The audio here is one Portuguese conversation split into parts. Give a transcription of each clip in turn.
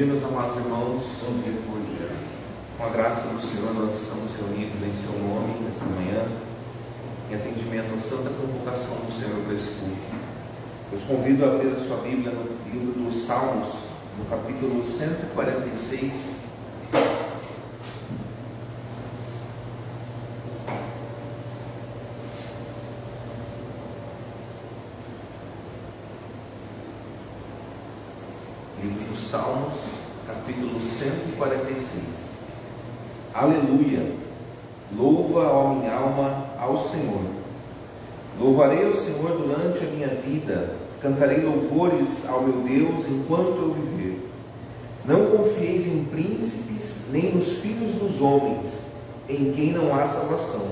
dia, meus amados irmãos. Bom dia, bom dia. Com a graça do Senhor, nós estamos reunidos em seu nome nesta manhã, em atendimento à santa convocação do Senhor para esse culto. Eu os convido a abrir a sua Bíblia no livro dos Salmos, no capítulo 146. Livro dos Salmos, capítulo 146. Aleluia! Louva, ó minha alma, ao Senhor. Louvarei ao Senhor durante a minha vida, cantarei louvores ao meu Deus enquanto eu viver. Não confieis em príncipes, nem nos filhos dos homens, em quem não há salvação.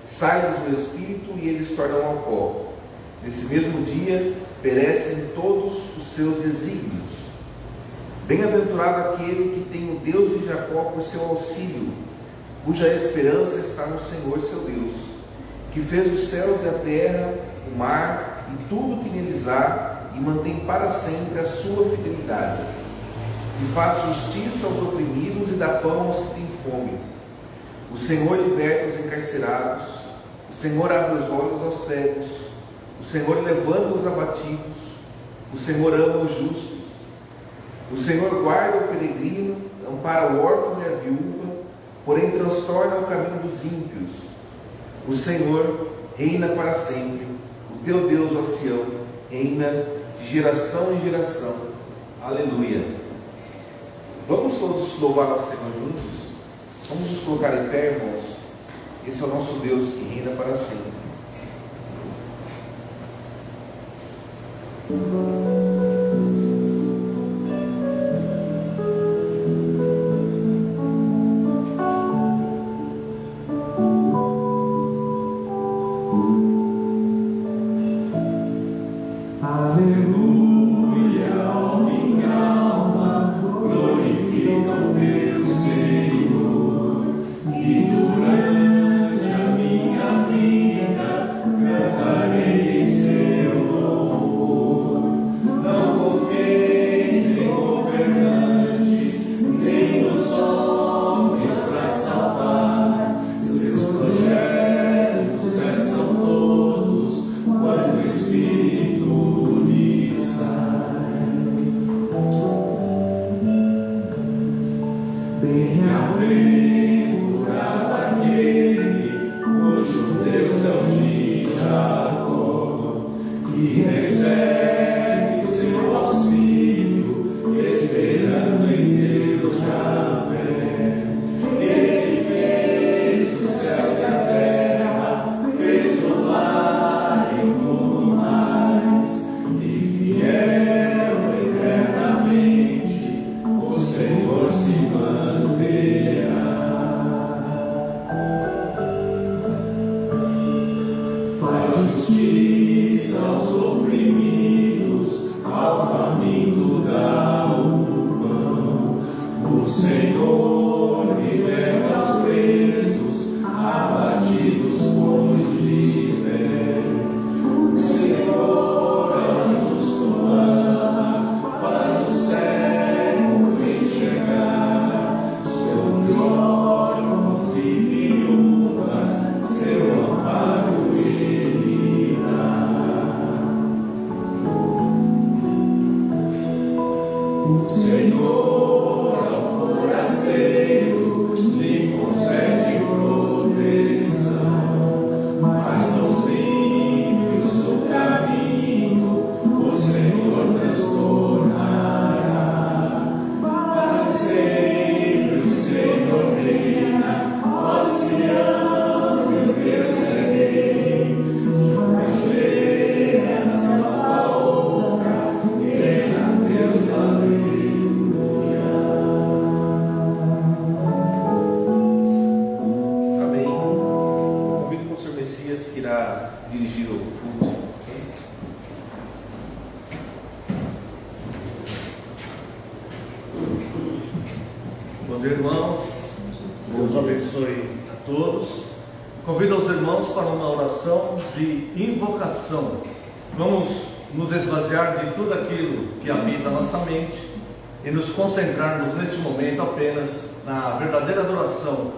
Sai-lhes o espírito e eles tornam ao pó. Nesse mesmo dia perecem todos os seus desígnios. Bem-aventurado aquele que tem o Deus de Jacó por seu auxílio, cuja esperança está no Senhor seu Deus, que fez os céus e a terra, o mar e tudo que neles há, e mantém para sempre a sua fidelidade, que faz justiça aos oprimidos e dá pão aos que têm fome. O Senhor liberta os encarcerados, o Senhor abre os olhos aos cegos, o Senhor levanta os abatidos, o Senhor ama os justos. O Senhor guarda o peregrino, ampara o órfão e a viúva, porém transtorna o caminho dos ímpios. O Senhor reina para sempre, o teu Deus, ó Sião, reina de geração em geração. Aleluia! Vamos todos louvar ao Senhor juntos? Vamos nos colocar em pé, irmãos. Esse é o nosso Deus que reina para sempre. Vamos nos esvaziar de tudo aquilo que habita a nossa mente e nos concentrarmos neste momento apenas na verdadeira adoração,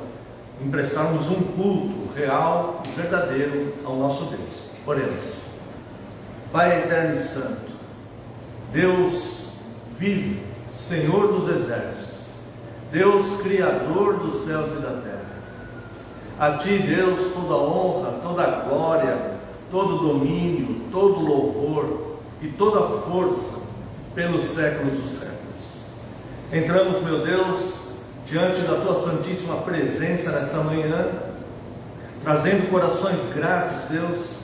em prestarmos um culto real e verdadeiro ao nosso Deus. Oremos. Pai eterno e santo, Deus vivo, Senhor dos exércitos, Deus criador dos céus e da terra, a Ti, Deus, toda honra, toda glória, todo domínio, todo louvor e toda força pelos séculos dos séculos. Entramos, meu Deus, diante da Tua santíssima presença nesta manhã, trazendo corações gratos, Deus,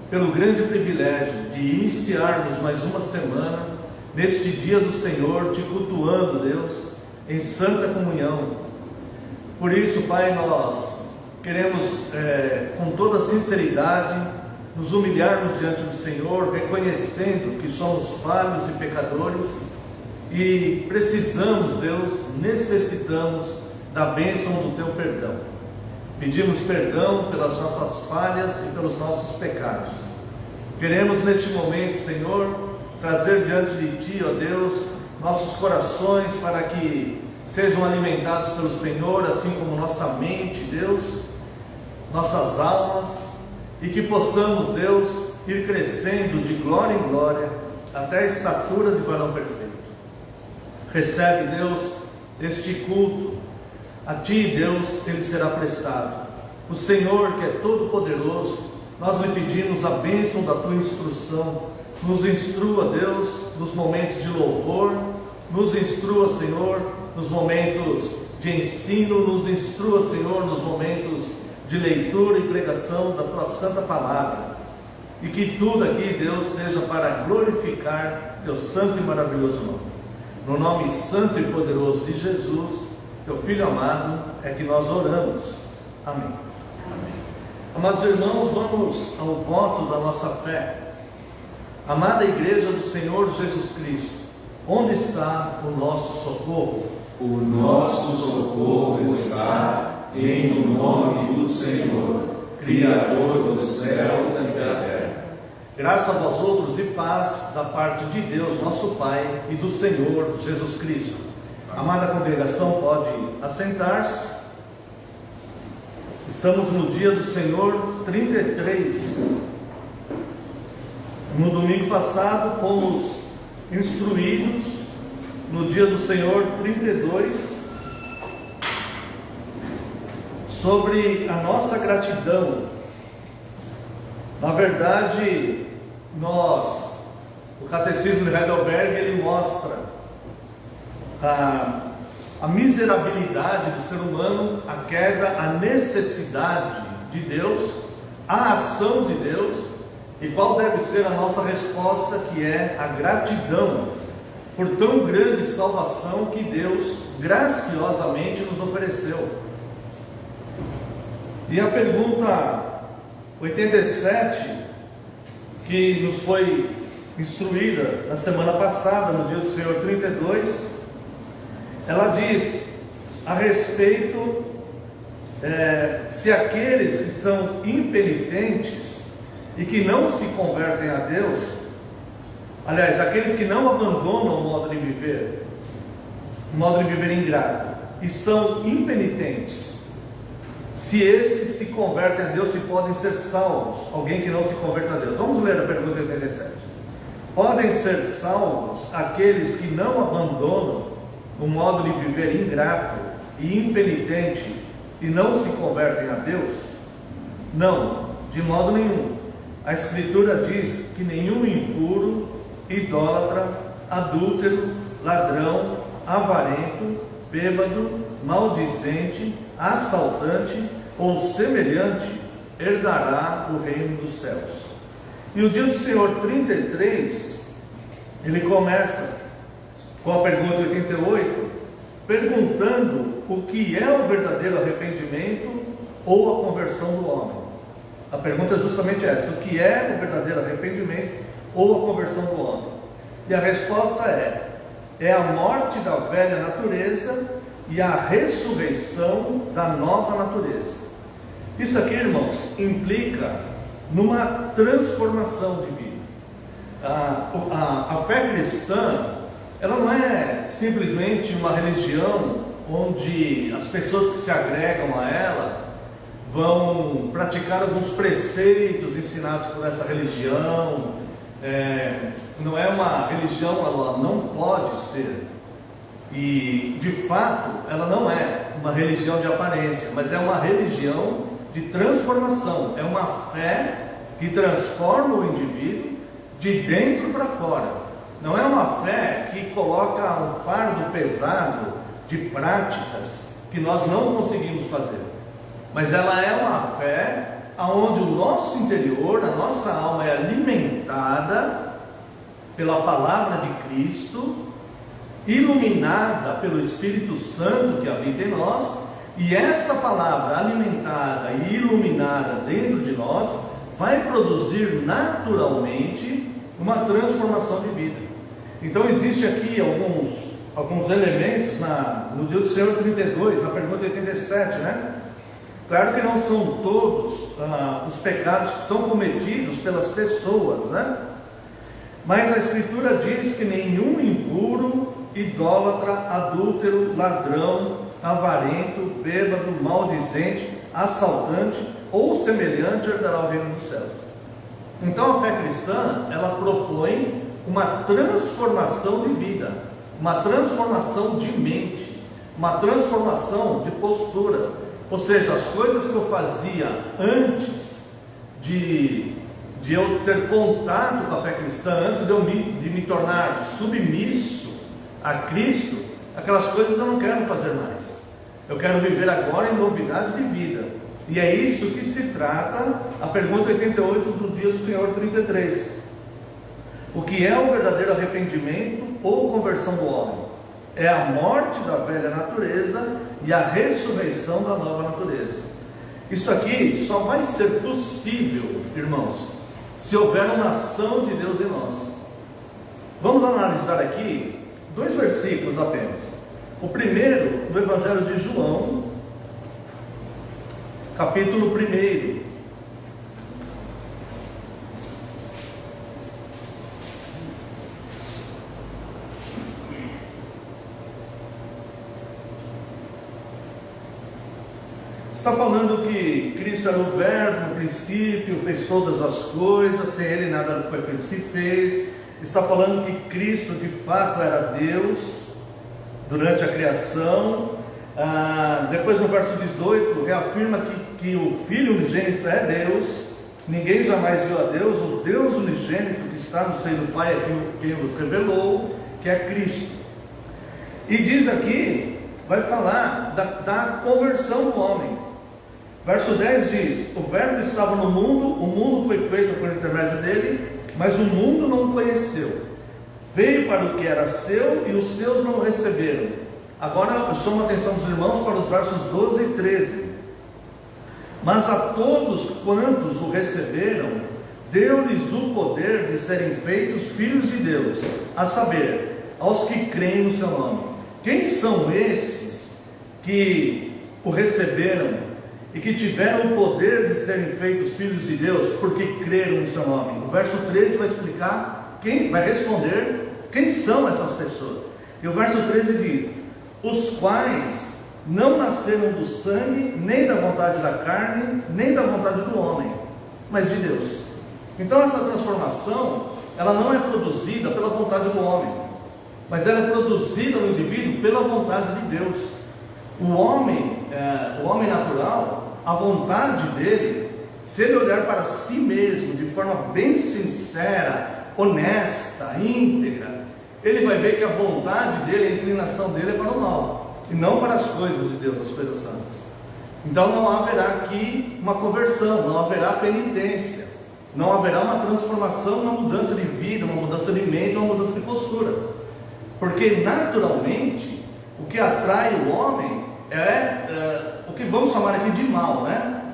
pelo grande privilégio de iniciarmos mais uma semana neste dia do Senhor, te cultuando, Deus, em santa comunhão. Por isso, Pai, nós queremos, com toda sinceridade, nos humilharmos diante do Senhor, reconhecendo que somos falhos e pecadores e precisamos, Deus, necessitamos da bênção do Teu perdão. Pedimos perdão pelas nossas falhas e pelos nossos pecados. Queremos neste momento, Senhor, trazer diante de Ti, ó Deus, nossos corações para que sejam alimentados pelo Senhor, assim como nossa mente, Deus, nossas almas, e que possamos, Deus, ir crescendo de glória em glória até a estatura de varão perfeito. Recebe, Deus, este culto. A Ti, Deus, ele será prestado. O Senhor, que é todo poderoso, nós lhe pedimos a bênção da Tua instrução. Nos instrua, Deus, nos momentos de louvor, nos instrua, Senhor, nos momentos de ensino, nos instrua, Senhor, nos momentos de leitura e pregação da Tua santa palavra, e que tudo aqui, Deus, seja para glorificar Teu santo e maravilhoso nome. No nome santo e poderoso de Jesus, Teu Filho amado, é que nós oramos. Amém. Amém. Amados irmãos, vamos ao voto da nossa fé. Amada Igreja do Senhor Jesus Cristo, onde está o nosso socorro? O nosso socorro está no nome do Senhor, Criador dos céus e da terra. Graça a vós outros e paz da parte de Deus, nosso Pai, e do Senhor Jesus Cristo. Amada congregação, pode assentar-se. Estamos no dia do Senhor 33. No domingo passado fomos instruídos no dia do Senhor 32 sobre a nossa gratidão. Na verdade, o Catecismo de Heidelberg, ele mostra a miserabilidade do ser humano, a queda, a necessidade de Deus, a ação de Deus, e qual deve ser a nossa resposta, que é a gratidão por tão grande salvação que Deus graciosamente nos ofereceu. E a pergunta 87, que nos foi instruída na semana passada, no dia do Senhor 32, ela diz a respeito se aqueles que são impenitentes e que não se convertem a Deus, aliás, aqueles que não abandonam o modo de viver ingrato, e são impenitentes, se esses se convertem a Deus, se podem ser salvos. Alguém que não se converte a Deus. Vamos ler a pergunta 87. Podem ser salvos aqueles que não abandonam o modo de viver ingrato e impenitente e não se convertem a Deus? Não, de modo nenhum. A Escritura diz que nenhum impuro, idólatra, adúltero, ladrão, avarento, bêbado, maldizente, assaltante ou semelhante herdará o reino dos céus. E o dia do Senhor 33, ele começa com a pergunta 88, perguntando o que é o verdadeiro arrependimento ou a conversão do homem. A pergunta é justamente essa: o que é o verdadeiro arrependimento ou a conversão do homem? E a resposta é a morte da velha natureza e a ressurreição da nova natureza. Isso aqui, irmãos, implica numa transformação de vida. A fé cristã, ela não é simplesmente uma religião onde as pessoas que se agregam a ela vão praticar alguns preceitos ensinados por essa religião. Não é uma religião, ela não pode ser, e de fato ela não é uma religião de aparência, mas é uma religião de transformação, é uma fé que transforma o indivíduo de dentro para fora. Não é uma fé que coloca um fardo pesado de práticas que nós não conseguimos fazer, mas ela é uma fé onde o nosso interior, a nossa alma é alimentada pela palavra de Cristo, iluminada pelo Espírito Santo que habita em nós, e esta palavra alimentada e iluminada dentro de nós vai produzir naturalmente uma transformação de vida. Então existe aqui alguns elementos no Dia do Senhor 32, na pergunta 87, né? Claro que não são todos os pecados que são cometidos pelas pessoas, né? Mas a Escritura diz que nenhum impuro, idólatra, adúltero, ladrão, avarento, bêbado, maldizente, assaltante ou semelhante herdará o reino dos céus. Então a fé cristã, ela propõe uma transformação de vida, uma transformação de mente, uma transformação de postura. Ou seja, as coisas que eu fazia antes de eu ter contato com a fé cristã, antes de me tornar submisso a Cristo, aquelas coisas eu não quero fazer mais. Eu quero viver agora em novidade de vida. E é isso que se trata a pergunta 88 do Dia do Senhor 33. O que é o verdadeiro arrependimento ou conversão do homem? É a morte da velha natureza e a ressurreição da nova natureza. Isso aqui só vai ser possível, irmãos, se houver uma ação de Deus em nós. Vamos analisar aqui 2 versículos apenas. O primeiro, do Evangelho de João, capítulo 1. Está falando que Cristo era o Verbo no princípio, fez todas as coisas, sem Ele nada foi feito se fez. Está falando que Cristo de fato era Deus durante a criação. Depois no verso 18 reafirma que o Filho unigênito é Deus, ninguém jamais viu a Deus, o Deus unigênito que está no seio do Pai é quem nos revelou, que é Cristo. E diz aqui, vai falar da conversão do homem. Verso 10 diz: o Verbo estava no mundo, o mundo foi feito por intermédio dele, mas o mundo não o conheceu. Veio para o que era seu e os seus não o receberam. Agora eu chamo a atenção dos irmãos para os versos 12 e 13. Mas a todos quantos o receberam, deu-lhes o poder de serem feitos filhos de Deus, a saber, aos que creem no seu nome. Quem são esses que o receberam e que tiveram o poder de serem feitos filhos de Deus, porque creram no seu nome? O verso 13 vai explicar, vai responder quem são essas pessoas. E o verso 13 diz: os quais não nasceram do sangue, nem da vontade da carne, nem da vontade do homem, mas de Deus. Então essa transformação, ela não é produzida pela vontade do homem, mas ela é produzida no indivíduo pela vontade de Deus. O homem natural, a vontade dele, se ele olhar para si mesmo de forma bem sincera, honesta, íntegra, ele vai ver que a vontade dele, a inclinação dele é para o mal, e não para as coisas de Deus, as coisas santas. Então não haverá aqui uma conversão, não haverá penitência, não haverá uma transformação, uma mudança de vida, uma mudança de mente, uma mudança de postura. Porque naturalmente, o que atrai o homem é o que vamos chamar aqui de mal, né?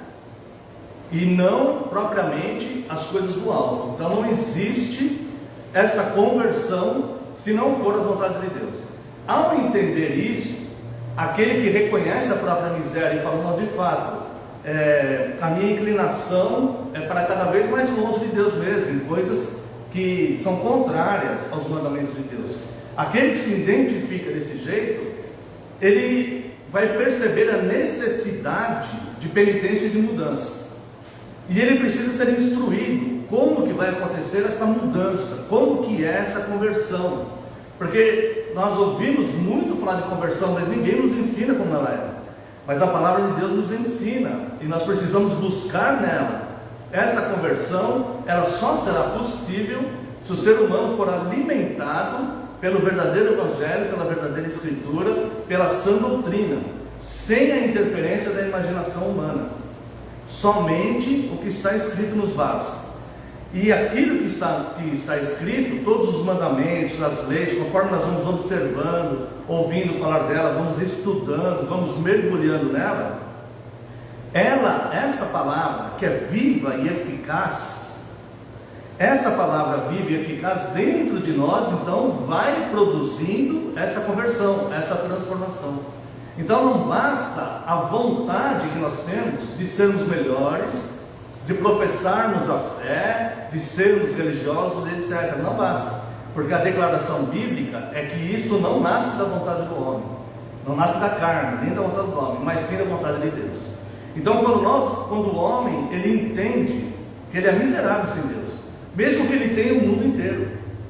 E não propriamente as coisas do alto. Então não existe essa conversão se não for a vontade de Deus. Ao entender isso, aquele que reconhece a própria miséria e fala: não, de fato, a minha inclinação é para cada vez mais longe de Deus mesmo, em coisas que são contrárias aos mandamentos de Deus. Aquele que se identifica desse jeito, ele vai perceber a necessidade de penitência e de mudança. E ele precisa ser instruído como que vai acontecer essa mudança, como que é essa conversão. Porque nós ouvimos muito falar de conversão, mas ninguém nos ensina como ela é. Mas a palavra de Deus nos ensina, e nós precisamos buscar nela. Essa conversão, ela só será possível se o ser humano for alimentado pelo verdadeiro Evangelho, pela verdadeira Escritura, pela sã doutrina, sem a interferência da imaginação humana. Somente o que está escrito nos basta. E aquilo que está escrito, todos os mandamentos, as leis, conforme nós vamos observando, ouvindo falar dela, vamos estudando, vamos mergulhando nela, essa palavra que é viva e eficaz, essa palavra viva e eficaz dentro de nós, então vai produzindo essa conversão, essa transformação. Então não basta a vontade que nós temos de sermos melhores, de professarmos a fé, de sermos religiosos, etc. Não basta, porque a declaração bíblica é que isso não nasce da vontade do homem, não nasce da carne, nem da vontade do homem, mas sim da vontade de Deus. Então quando o homem ele entende que ele é miserável sem Deus, mesmo que ele tenha o mundo inteiro,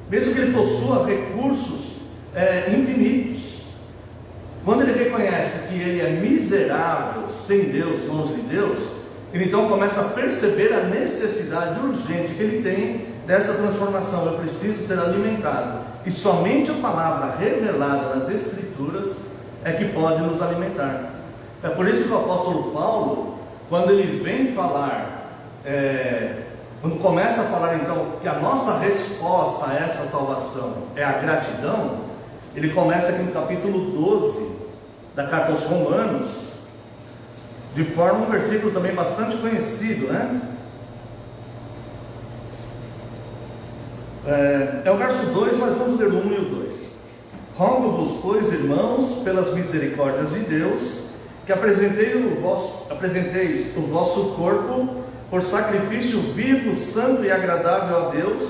mesmo que ele possua recursos infinitos, quando ele reconhece que ele é miserável sem Deus, longe de Deus, ele então começa a perceber a necessidade urgente que ele tem dessa transformação. Eu preciso ser alimentado, e somente a palavra revelada nas Escrituras é que pode nos alimentar. É por isso que o apóstolo Paulo, quando ele vem falar, quando começa a falar então que a nossa resposta a essa salvação é a gratidão, ele começa aqui no capítulo 12 da carta aos Romanos, de forma um versículo também bastante conhecido, né? É o verso 2, mas vamos ler o 1 e o 2. Rogo-vos, pois, irmãos, pelas misericórdias de Deus, que apresenteis o vosso corpo por sacrifício vivo, santo e agradável a Deus,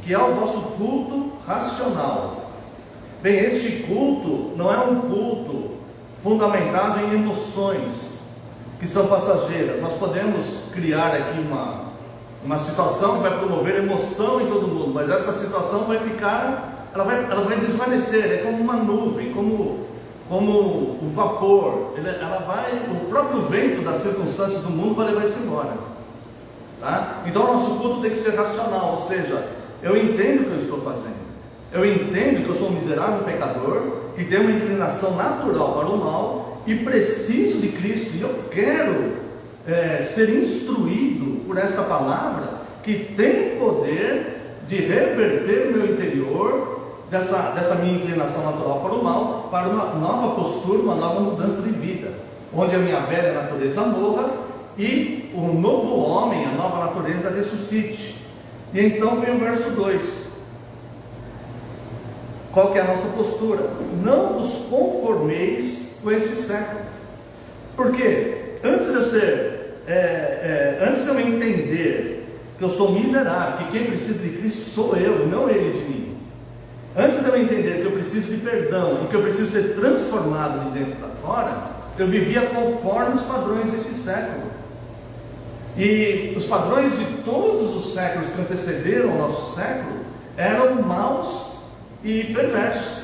que é o vosso culto racional. Bem, este culto não é um culto fundamentado em emoções que são passageiras. Nós podemos criar aqui uma situação que vai promover emoção em todo mundo, mas essa situação vai ficar, ela vai desvanecer, é como uma nuvem, como o vapor, o próprio vento das circunstâncias do mundo vai levar isso embora, tá? Então o nosso culto tem que ser racional, ou seja, eu entendo o que eu estou fazendo, eu entendo que eu sou um miserável pecador, que tenho uma inclinação natural para o mal, e preciso de Cristo, e eu quero ser instruído por esta palavra, que tem poder de reverter o meu interior, dessa minha inclinação natural para o mal, para uma nova postura, uma nova mudança de vida, onde a minha velha natureza morra, e o novo homem, a nova natureza ressuscite. E então vem o verso 2. Qual que é a nossa postura? Não vos conformeis com esse século. Porque antes de eu entender que eu sou miserável, que quem precisa de Cristo sou eu, não ele de mim, antes de eu entender que eu preciso de perdão e que eu preciso ser transformado de dentro para fora, eu vivia conforme os padrões desse século. E os padrões de todos os séculos que antecederam o nosso século eram maus e perversos,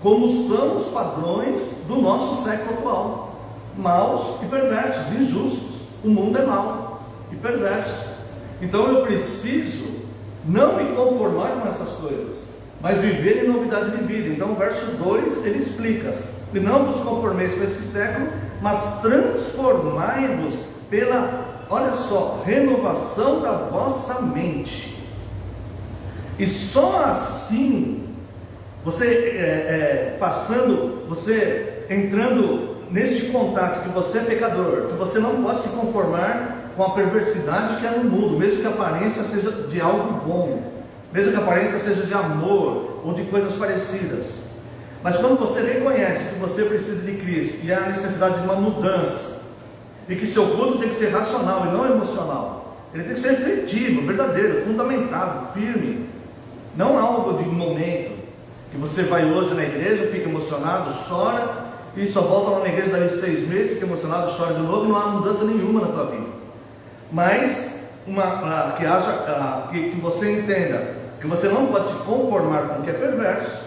como são os padrões do nosso século atual, maus e perversos, injustos. O mundo é mau e perverso. Então eu preciso não me conformar com essas coisas, mas viver em novidade de vida. Então o verso 2 ele explica: e não vos conformeis com esse século, mas transformai-vos pela, olha só, renovação da vossa mente. E só assim, você entrando neste contato que você é pecador, que você não pode se conformar com a perversidade que há no mundo, mesmo que a aparência seja de algo bom, mesmo que a aparência seja de amor ou de coisas parecidas. Mas quando você reconhece que você precisa de Cristo e há a necessidade de uma mudança, e que seu culto tem que ser racional e não emocional, ele tem que ser efetivo, verdadeiro, fundamentado, firme, não algo de momento, E você vai hoje na igreja, fica emocionado, chora, e só volta lá na igreja dali 6 meses, fica emocionado, chora de novo, e não há mudança nenhuma na tua vida. Mas que você entenda que você não pode se conformar com o que é perverso,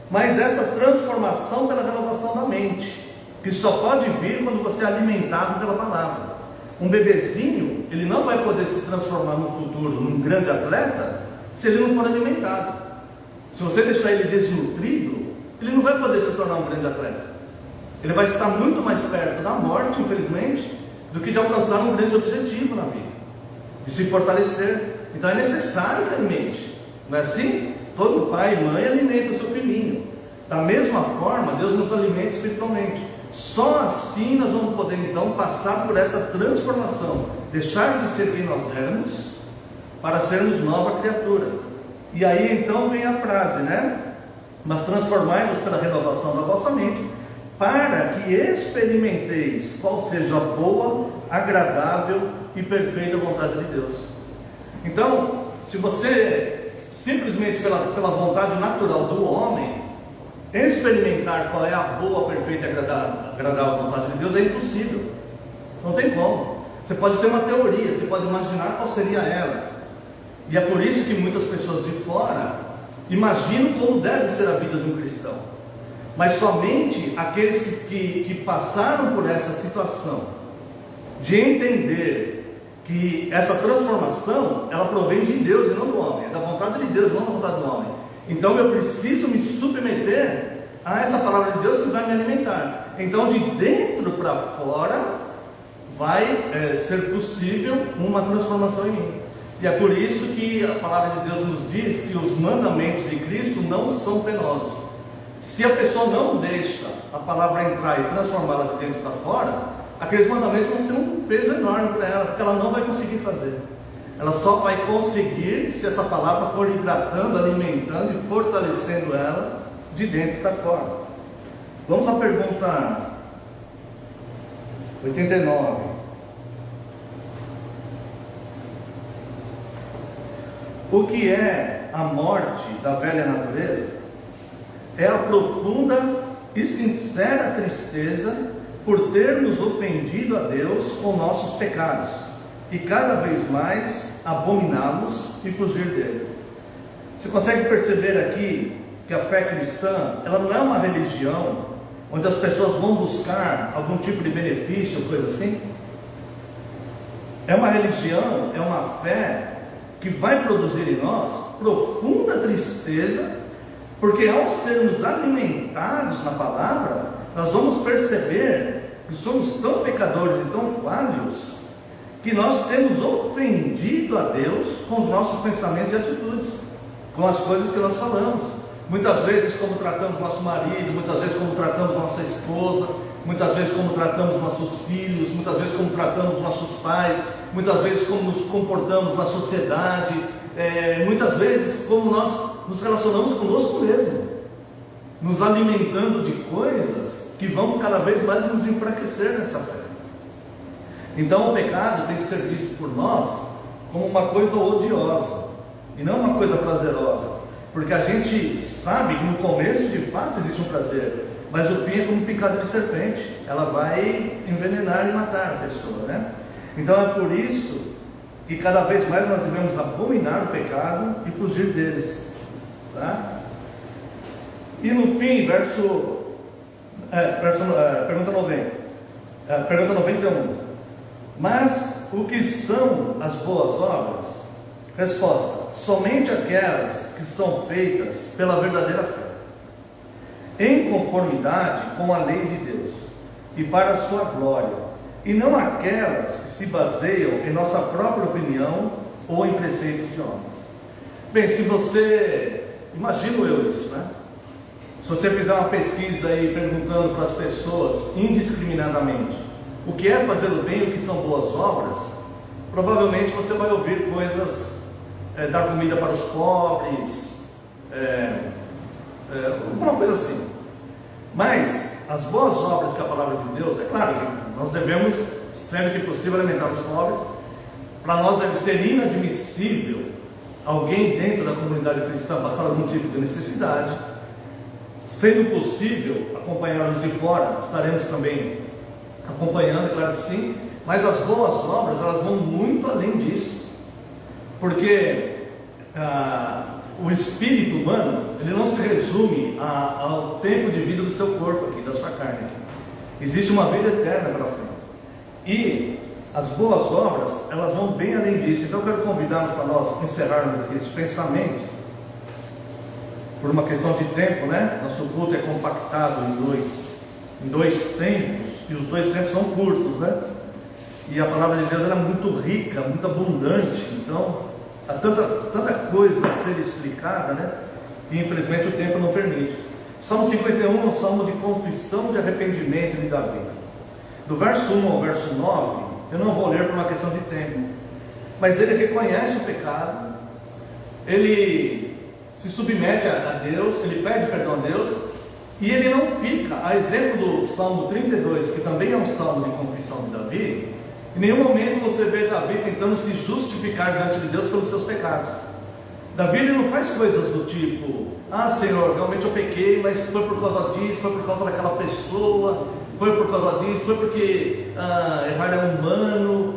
mas essa transformação pela renovação da mente, que só pode vir quando você é alimentado pela palavra. Um bebezinho, ele não vai poder se transformar no futuro num grande atleta se ele não for alimentado. Se você deixar ele desnutrido, ele não vai poder se tornar um grande atleta. Ele vai estar muito mais perto da morte, infelizmente, do que de alcançar um grande objetivo na vida, de se fortalecer. Então é necessário que alimente, não é assim? Todo pai e mãe alimenta o seu filhinho. Da mesma forma, Deus nos alimenta espiritualmente. Só assim nós vamos poder então passar por essa transformação, deixar de ser quem nós éramos para sermos nova criatura. E aí então vem a frase, né? Mas transformai-vos pela renovação da vossa mente, para que experimenteis qual seja a boa, agradável e perfeita vontade de Deus. Então, se você simplesmente pela vontade natural do homem experimentar qual é a boa, perfeita e agradável vontade de Deus, é impossível. Não tem como. Você pode ter uma teoria, você pode imaginar qual seria ela. E é por isso que muitas pessoas de fora imaginam como deve ser a vida de um cristão. Mas somente aqueles que passaram por essa situação de entender que essa transformação, ela provém de Deus e não do homem, é da vontade de Deus, não da vontade do homem. Então eu preciso me submeter a essa palavra de Deus que vai me alimentar. Então de dentro para fora vai ser possível uma transformação em mim. E é por isso que a palavra de Deus nos diz que os mandamentos de Cristo não são penosos. Se a pessoa não deixa a palavra entrar e transformá-la de dentro para fora, aqueles mandamentos vão ser um peso enorme para ela, porque ela não vai conseguir fazer. Ela só vai conseguir se essa palavra for hidratando, alimentando e fortalecendo ela de dentro para fora. Vamos à pergunta 89. O que é a morte da velha natureza? É a profunda e sincera tristeza por termos ofendido a Deus com nossos pecados e cada vez mais abominá-los e fugir dele. Você consegue perceber aqui que a fé cristã, ela não é uma religião onde as pessoas vão buscar algum tipo de benefício, coisa assim? É uma religião, é uma fé que vai produzir em nós profunda tristeza, porque ao sermos alimentados na palavra, nós vamos perceber que somos tão pecadores e tão falhos, que nós temos ofendido a Deus com os nossos pensamentos e atitudes, com as coisas que nós falamos. Muitas vezes como tratamos nosso marido, muitas vezes como tratamos nossa esposa, muitas vezes como tratamos nossos filhos, muitas vezes como tratamos nossos pais, muitas vezes como nos comportamos na sociedade, muitas vezes como nós nos relacionamos conosco mesmo, nos alimentando de coisas que vão cada vez mais nos enfraquecer nessa fé. Então o pecado tem que ser visto por nós como uma coisa odiosa e não uma coisa prazerosa, porque a gente sabe que no começo de fato existe um prazer, mas o fim é como um picado de serpente, ela vai envenenar e matar a pessoa, né? Então é por isso que cada vez mais nós devemos abominar o pecado e fugir deles, tá? E no fim, pergunta 90, pergunta 91, mas o que são as boas obras? Resposta: somente aquelas que são feitas pela verdadeira fé, em conformidade com a lei de Deus e para a sua glória, e não aquelas que se baseiam em nossa própria opinião ou em preceitos de homens. Bem, se você, imagino eu isso, né? Se você fizer uma pesquisa aí perguntando para as pessoas indiscriminadamente o que é fazer o bem e o que são boas obras, provavelmente você vai ouvir coisas, dar comida para os pobres, alguma coisa assim. Mas as boas obras que a palavra de Deus, é claro que nós devemos, sempre que possível, alimentar os pobres. Para nós deve ser inadmissível alguém dentro da comunidade cristã passar algum tipo de necessidade. Sendo possível acompanhar os de fora, estaremos também acompanhando, claro que sim, mas as boas obras, elas vão muito além disso, porque o espírito humano, ele não se resume ao tempo de vida do seu corpo aqui, da sua carne aqui. Existe uma vida eterna para frente, e as boas obras, elas vão bem além disso. Então eu quero convidá-los para nós encerrarmos aqui esse pensamento, por uma questão de tempo, né? Nosso culto é compactado em dois tempos, e os dois tempos são curtos, né? E a palavra de Deus, ela é muito rica, muito abundante, então há tanta coisa a ser explicada, né? E infelizmente o tempo não permite. Salmo 51 é um salmo de confissão de arrependimento de Davi. Do verso 1 ao verso 9, eu não vou ler por uma questão de tempo, mas ele reconhece o pecado, ele se submete a Deus, ele pede perdão a Deus, e ele não fica, a exemplo do Salmo 32, que também é um salmo de confissão de Davi, em nenhum momento você vê Davi tentando se justificar diante de Deus pelos seus pecados. Davi, ele não faz coisas do tipo: ah, Senhor, realmente eu pequei, mas foi por causa disso, foi por causa daquela pessoa, foi por causa disso, foi porque errar é humano.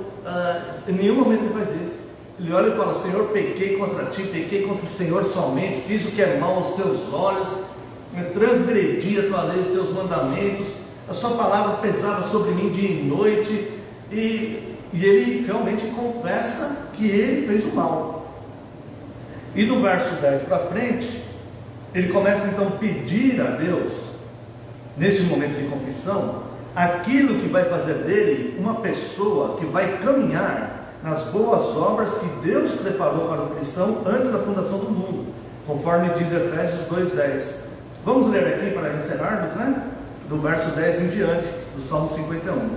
Em nenhum momento ele faz isso. Ele olha e fala: Senhor, pequei contra ti, pequei contra o Senhor somente, fiz o que é mal aos teus olhos, transgredi a tua lei, os teus mandamentos, a sua palavra pesava sobre mim dia e noite, e ele realmente confessa que ele fez o mal. E do verso 10 para frente, ele começa então a pedir a Deus, nesse momento de confissão, aquilo que vai fazer dele uma pessoa que vai caminhar nas boas obras que Deus preparou para o cristão antes da fundação do mundo, conforme diz Efésios 2:10. Vamos ler aqui para encerrarmos, né? Do verso 10 em diante, do Salmo 51.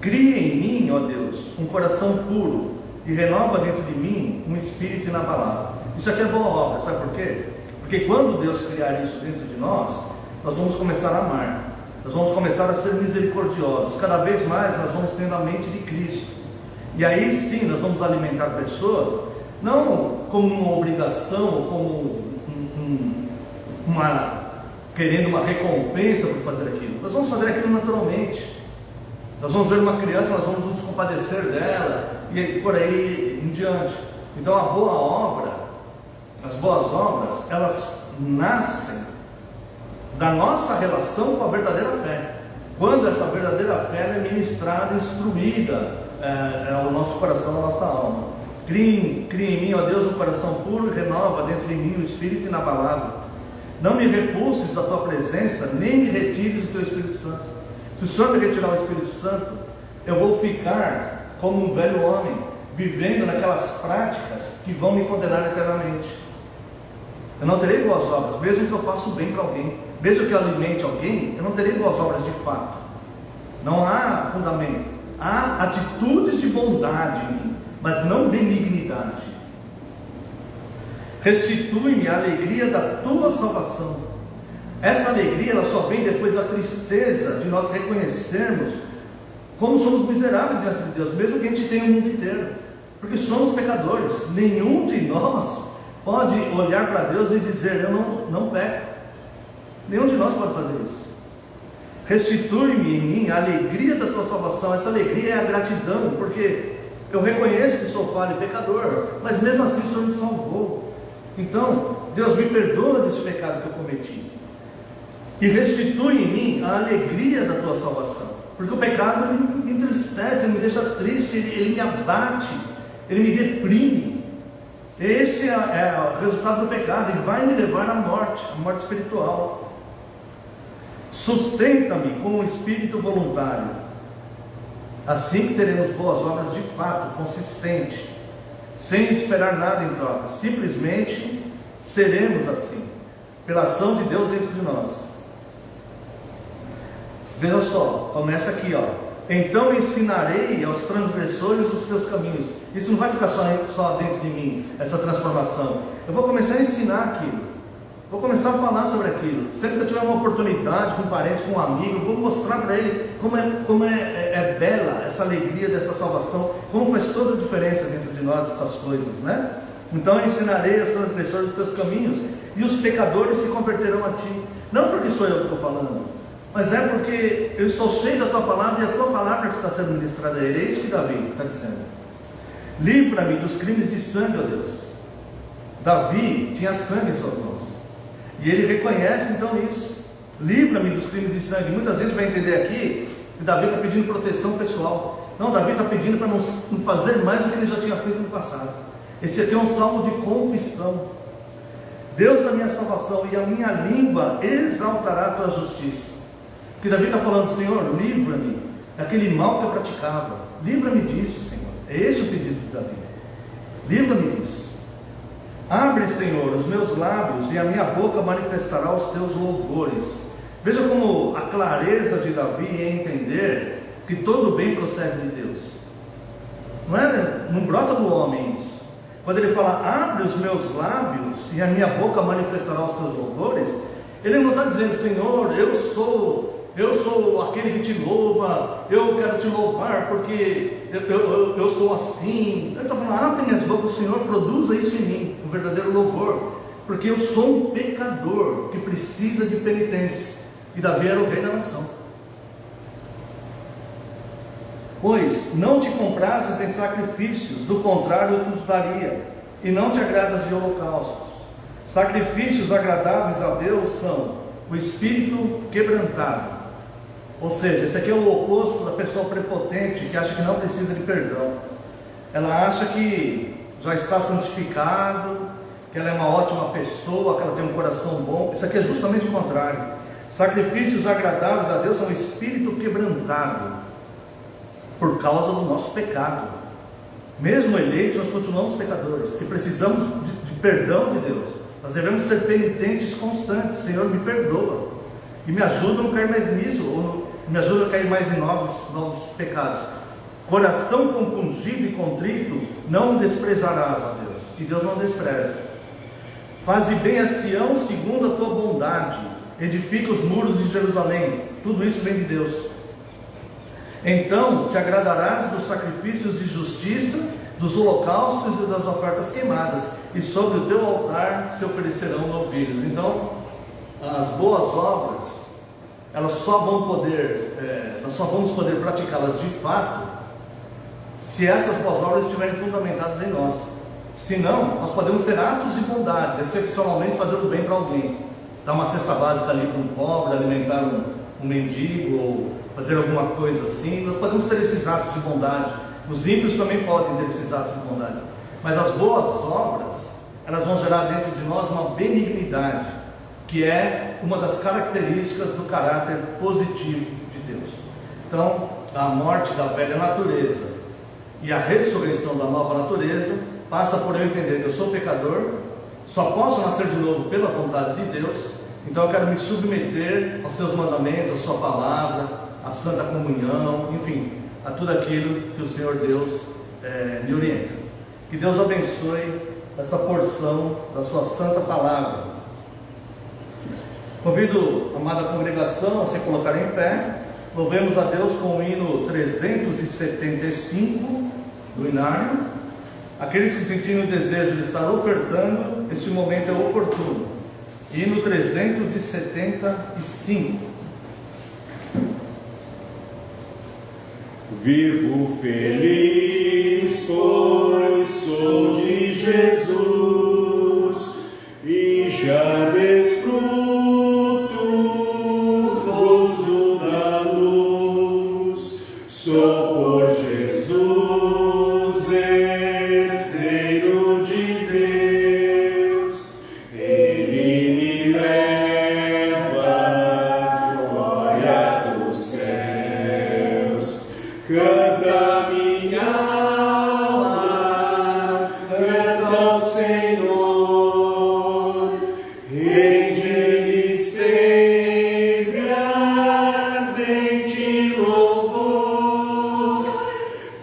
Cria em mim, ó Deus, um coração puro, e renova dentro de mim um espírito inabalável. Isso aqui é boa obra, sabe por quê? Porque quando Deus criar isso dentro de nós vamos começar a amar, nós vamos começar a ser misericordiosos, cada vez mais nós vamos tendo a mente de Cristo. E aí sim nós vamos alimentar pessoas, não como uma obrigação, como querendo uma recompensa por fazer aquilo. Nós vamos fazer aquilo naturalmente. Nós vamos ver uma criança, nós vamos nos compadecer dela, e por aí em diante. Então a boa obra, as boas obras, elas nascem da nossa relação com a verdadeira fé. Quando essa verdadeira fé é ministrada, instruída ao nosso coração, à nossa alma. Cria em mim, ó Deus, um coração puro, e renova dentro de mim um espírito inabalável. Não me repulses da tua presença, nem me retires do teu Espírito Santo. Se o Senhor me retirar o Espírito Santo, eu vou ficar como um velho homem, vivendo naquelas práticas que vão me condenar eternamente. Eu não terei boas obras, mesmo que eu faça o bem para alguém, mesmo que eu alimente alguém, eu não terei boas obras de fato. Não há fundamento. Há atitudes de bondade em mim, mas não benignidade. Restitui-me a alegria da tua salvação. Essa alegria, ela só vem depois da tristeza de nós reconhecermos como somos miseráveis diante de Deus, mesmo que a gente tenha o mundo inteiro, porque somos pecadores. Nenhum de nós pode olhar para Deus e dizer: eu não peco. Nenhum de nós pode fazer isso. Restitui-me em mim a alegria da tua salvação. Essa alegria é a gratidão, porque eu reconheço que sou falho e pecador, mas mesmo assim o Senhor me salvou. Então, Deus, me perdoa desse pecado que eu cometi, e restitui em mim a alegria da tua salvação, porque o pecado ele me entristece, ele me deixa triste, ele me abate, ele me deprime. Esse é o resultado do pecado, e vai me levar à morte espiritual. Sustenta-me com um espírito voluntário, assim que teremos boas obras de fato, consistentes, sem esperar nada em troca. Simplesmente seremos assim, pela ação de Deus dentro de nós. Veja só, começa aqui, ó. Então ensinarei aos transgressores os teus caminhos. Isso não vai ficar só dentro de mim, essa transformação. Eu vou começar a ensinar aquilo. Vou começar a falar sobre aquilo. Sempre que eu tiver uma oportunidade com um parente, com um amigo, eu vou mostrar para ele como é bela essa alegria dessa salvação, como faz toda a diferença dentro de nós essas coisas, né? Então eu ensinarei aos transgressores os teus caminhos, e os pecadores se converterão a ti. Não porque sou eu que estou falando, mas é porque eu estou cheio da tua palavra e a tua palavra que está sendo ministrada a ele. É isso que Davi está dizendo. Livra-me dos crimes de sangue, ó Deus. Davi tinha sangue em suas mãos, e ele reconhece então isso. Livra-me dos crimes de sangue. Muita gente vai entender aqui que Davi está pedindo proteção pessoal. Não, Davi está pedindo para não fazer mais do que ele já tinha feito no passado. Esse aqui é um salmo de confissão. Deus da minha salvação, e a minha língua exaltará a tua justiça. Porque Davi está falando: Senhor, livra-me daquele mal que eu praticava. Livra-me disso, Senhor. É esse o pedido de Davi. Livra-me disso. Abre, Senhor, os meus lábios, e a minha boca manifestará os teus louvores. Veja como a clareza de Davi em entender que todo bem procede de Deus. Não brota do homem isso. Quando ele fala: abre os meus lábios e a minha boca manifestará os teus louvores, ele não está dizendo: Senhor, eu sou aquele que te louva, eu quero te louvar porque eu sou assim. Ele está falando: abre minhas bocas, Senhor, produza isso em mim, um verdadeiro louvor, porque eu sou um pecador que precisa de penitência. E Davi era o rei da nação. Pois não te comprases em sacrifícios, do contrário eu te os daria, e não te agradas de holocaustos. Sacrifícios agradáveis a Deus são o espírito quebrantado. Ou seja, esse aqui é o oposto da pessoa prepotente que acha que não precisa de perdão. Ela acha que já está santificado, que ela é uma ótima pessoa, que ela tem um coração bom. Isso aqui é justamente o contrário. Sacrifícios agradáveis a Deus são o espírito quebrantado, por causa do nosso pecado. Mesmo eleitos, nós continuamos pecadores, e precisamos de perdão de Deus. Nós devemos ser penitentes constantes. Senhor, me perdoa, e me ajuda a não cair mais nisso, ou me ajuda a cair mais em novos pecados. Coração compungido e contrito não desprezarás, ó Deus, e Deus não despreza. Faze bem a Sião segundo a tua bondade, edifica os muros de Jerusalém. Tudo isso vem de Deus. Então te agradarás dos sacrifícios de justiça, dos holocaustos e das ofertas queimadas, e sobre o teu altar se oferecerão novilhos. Então, as boas obras, nós só vamos poder praticá-las de fato, se essas boas obras estiverem fundamentadas em nós. Senão, nós podemos ter atos de bondade, excepcionalmente fazendo bem para alguém, dar uma cesta básica ali para um pobre, alimentar um mendigo, ou fazer alguma coisa assim. Nós podemos ter esses atos de bondade. Os ímpios também podem ter esses atos de bondade. Mas as boas obras, elas vão gerar dentro de nós uma benignidade, que é uma das características do caráter positivo de Deus. Então, a morte da velha natureza e a ressurreição da nova natureza passa por eu entender que eu sou pecador, só posso nascer de novo pela vontade de Deus. Então eu quero me submeter aos seus mandamentos, à sua palavra, à santa comunhão, enfim, a tudo aquilo que o Senhor Deus me orienta. Que Deus abençoe essa porção da sua santa palavra. Convido a amada congregação a se colocar em pé. Louvemos a Deus com o hino 375 do Inário. Aqueles que sentirem o desejo de estar ofertando, este momento é oportuno. Hino 375. Vivo feliz, pois sou de Jesus, e já desfruto o gozo da luz. Sou por Jesus, herdeiro de Deus, Ele me leva à glória dos céus. Canta minha alma, canta ao Senhor, rende-lhe sempre ardente louvor.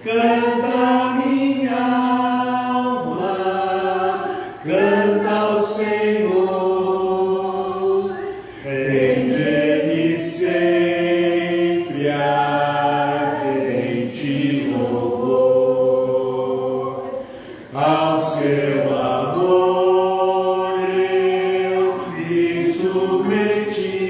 Canta minha alma, canta ao Senhor, rende-lhe sempre ardente louvor. Ao seu amor eu me submeti,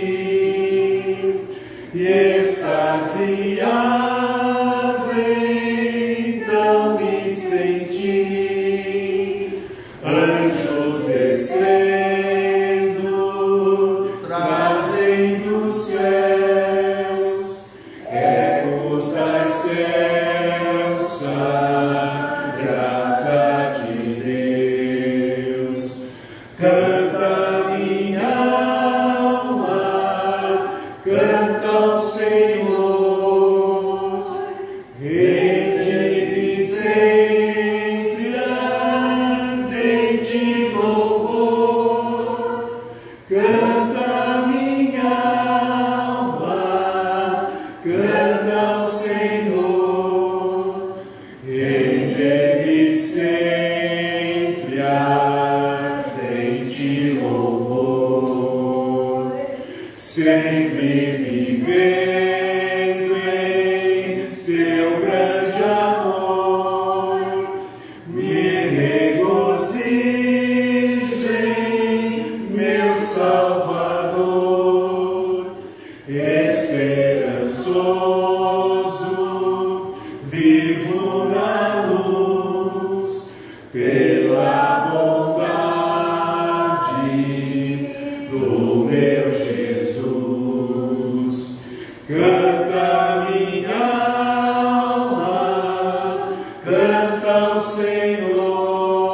ao Senhor,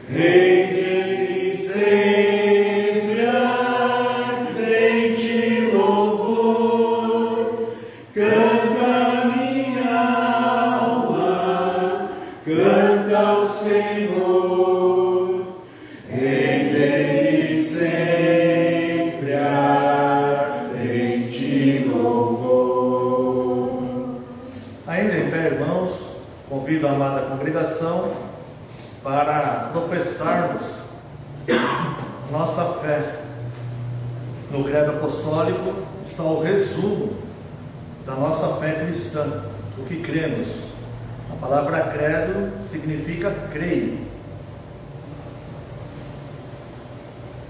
rende-lhe sempre ardente louvor. Canta minha alma, canta ao Senhor, rende-lhe sempre ardente louvor. Ainda em pé, irmãos, convido a amada congregação para professarmos nossa fé. No credo apostólico está o resumo da nossa fé cristã, o que cremos. A palavra credo significa creio.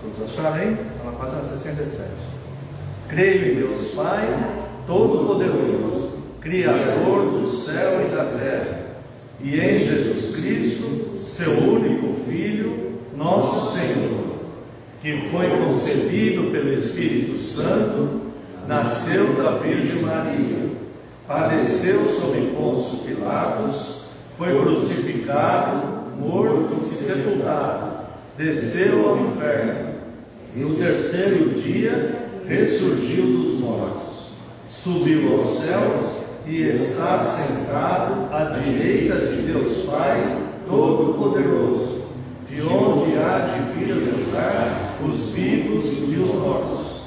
Todos acharam aí? Está na página 67. Creio em Deus Pai Todo-Poderoso, Criador do céu e da terra, e em Jesus Cristo, seu único Filho, nosso Senhor, que foi concebido pelo Espírito Santo, nasceu da Virgem Maria, padeceu sob Pôncio Pilatos, foi crucificado, morto e sepultado, desceu ao inferno, e no terceiro dia ressurgiu dos mortos, subiu aos céus e está sentado à direita de Deus Pai Todo-Poderoso, de onde há de vir a julgar os vivos e os mortos.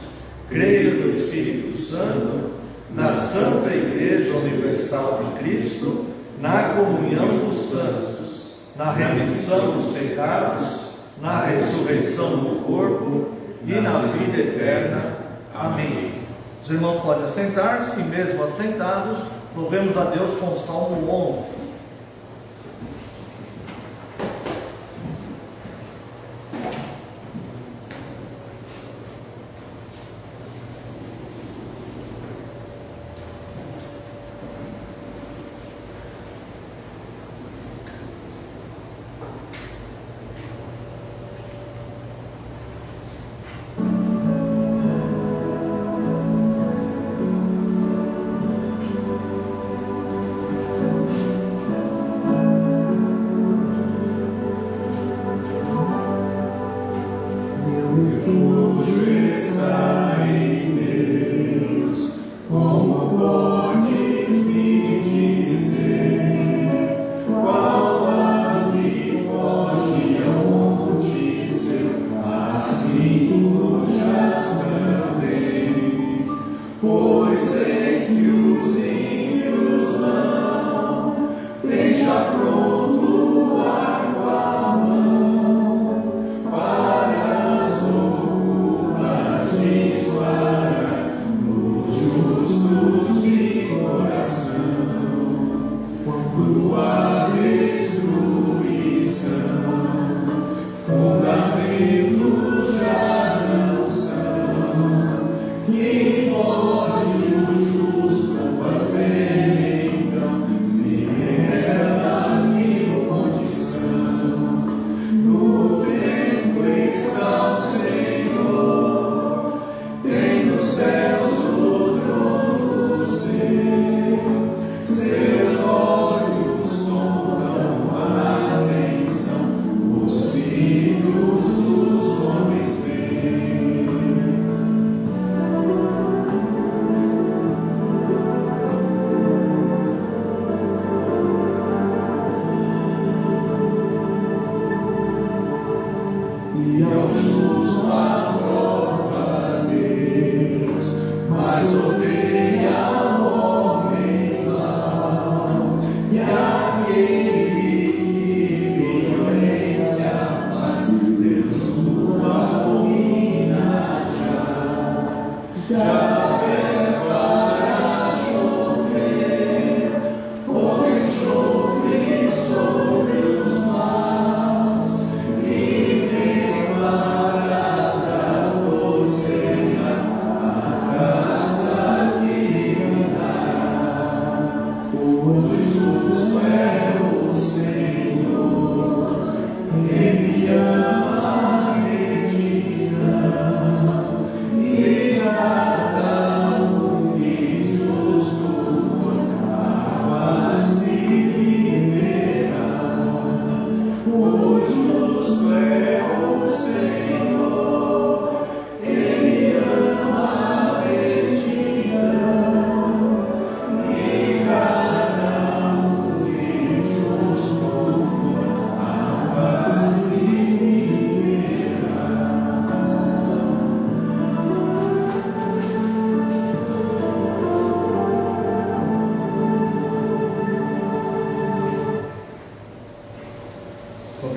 Creio no Espírito Santo, na Santa Igreja Universal de Cristo, na comunhão dos santos, na remissão dos pecados, na ressurreição do corpo e na vida eterna. Amém. Os irmãos podem assentar-se e mesmo assentados, louvemos a Deus com o Salmo 11. Fazer então, se essa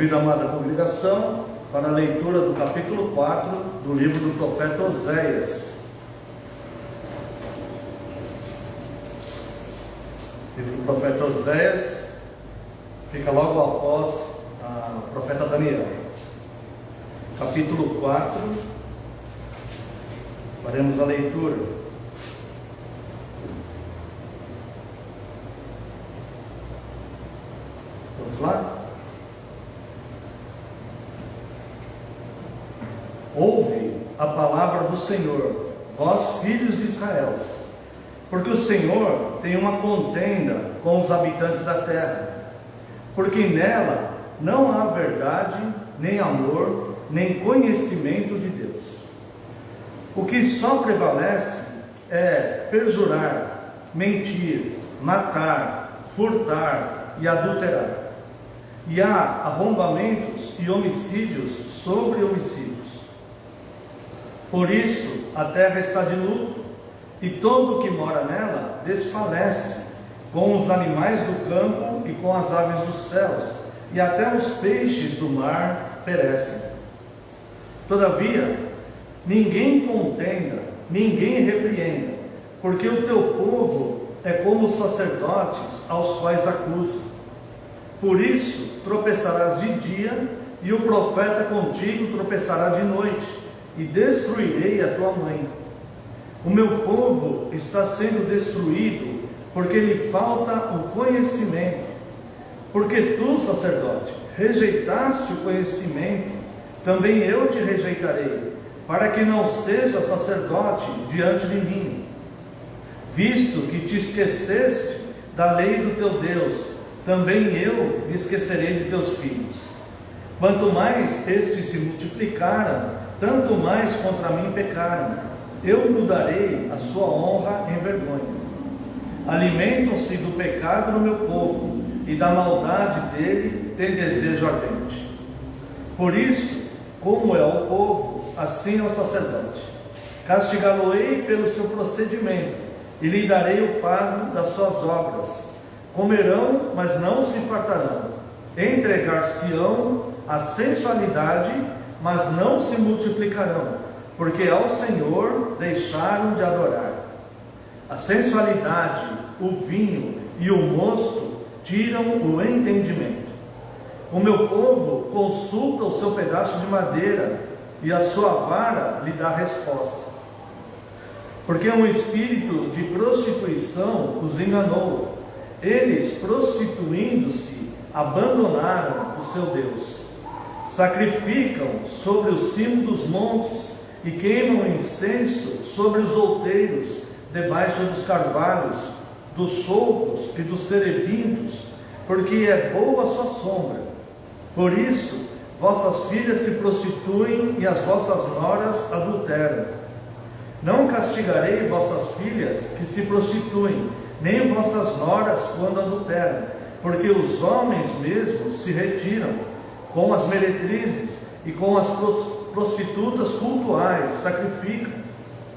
Convido a amada congregação para a leitura do capítulo 4 do livro do profeta Oséias. O livro do profeta Oséias fica logo após o profeta Daniel. Capítulo 4, faremos a leitura. Vamos lá? Ouve a palavra do Senhor, vós filhos de Israel, porque o Senhor tem uma contenda com os habitantes da terra, porque nela não há verdade, nem amor, nem conhecimento de Deus. O que só prevalece é perjurar, mentir, matar, furtar e adulterar. E há arrombamentos e homicídios sobre homicídios. Por isso a terra está de luto, e todo o que mora nela desfalece, com os animais do campo e com as aves dos céus, e até os peixes do mar perecem. Todavia, ninguém contenda, ninguém repreenda, porque o teu povo é como os sacerdotes aos quais acusam. Por isso tropeçarás de dia, e o profeta contigo tropeçará de noite, e destruirei a tua mãe. O meu povo está sendo destruído, porque lhe falta o conhecimento. Porque tu, sacerdote, rejeitaste o conhecimento, também eu te rejeitarei, para que não seja sacerdote diante de mim. Visto que te esqueceste da lei do teu Deus, também eu me esquecerei de teus filhos. Quanto mais estes se multiplicaram, tanto mais contra mim pecaram. Eu mudarei a sua honra em vergonha. Alimentam-se do pecado no meu povo, e da maldade dele tem desejo ardente. Por isso, como é o povo, assim é o sacerdote. Castigá-lo-ei pelo seu procedimento, e lhe darei o pago das suas obras. Comerão, mas não se fartarão. Entregar-se-ão à sensualidade, mas não se multiplicarão, porque ao Senhor deixaram de adorar. A sensualidade, o vinho e o mosto tiram o entendimento. O meu povo consulta o seu pedaço de madeira, e a sua vara lhe dá resposta. Porque um espírito de prostituição os enganou. Eles, prostituindo-se, abandonaram o seu Deus. Sacrificam sobre o cimo dos montes e queimam incenso sobre os outeiros, debaixo dos carvalhos, dos solcos e dos terebintos, porque é boa a sua sombra. Por isso, vossas filhas se prostituem e as vossas noras adulteram. Não castigarei vossas filhas que se prostituem, nem vossas noras quando adulteram, porque os homens mesmos se retiram com as meretrizes e com as prostitutas cultuais sacrificam,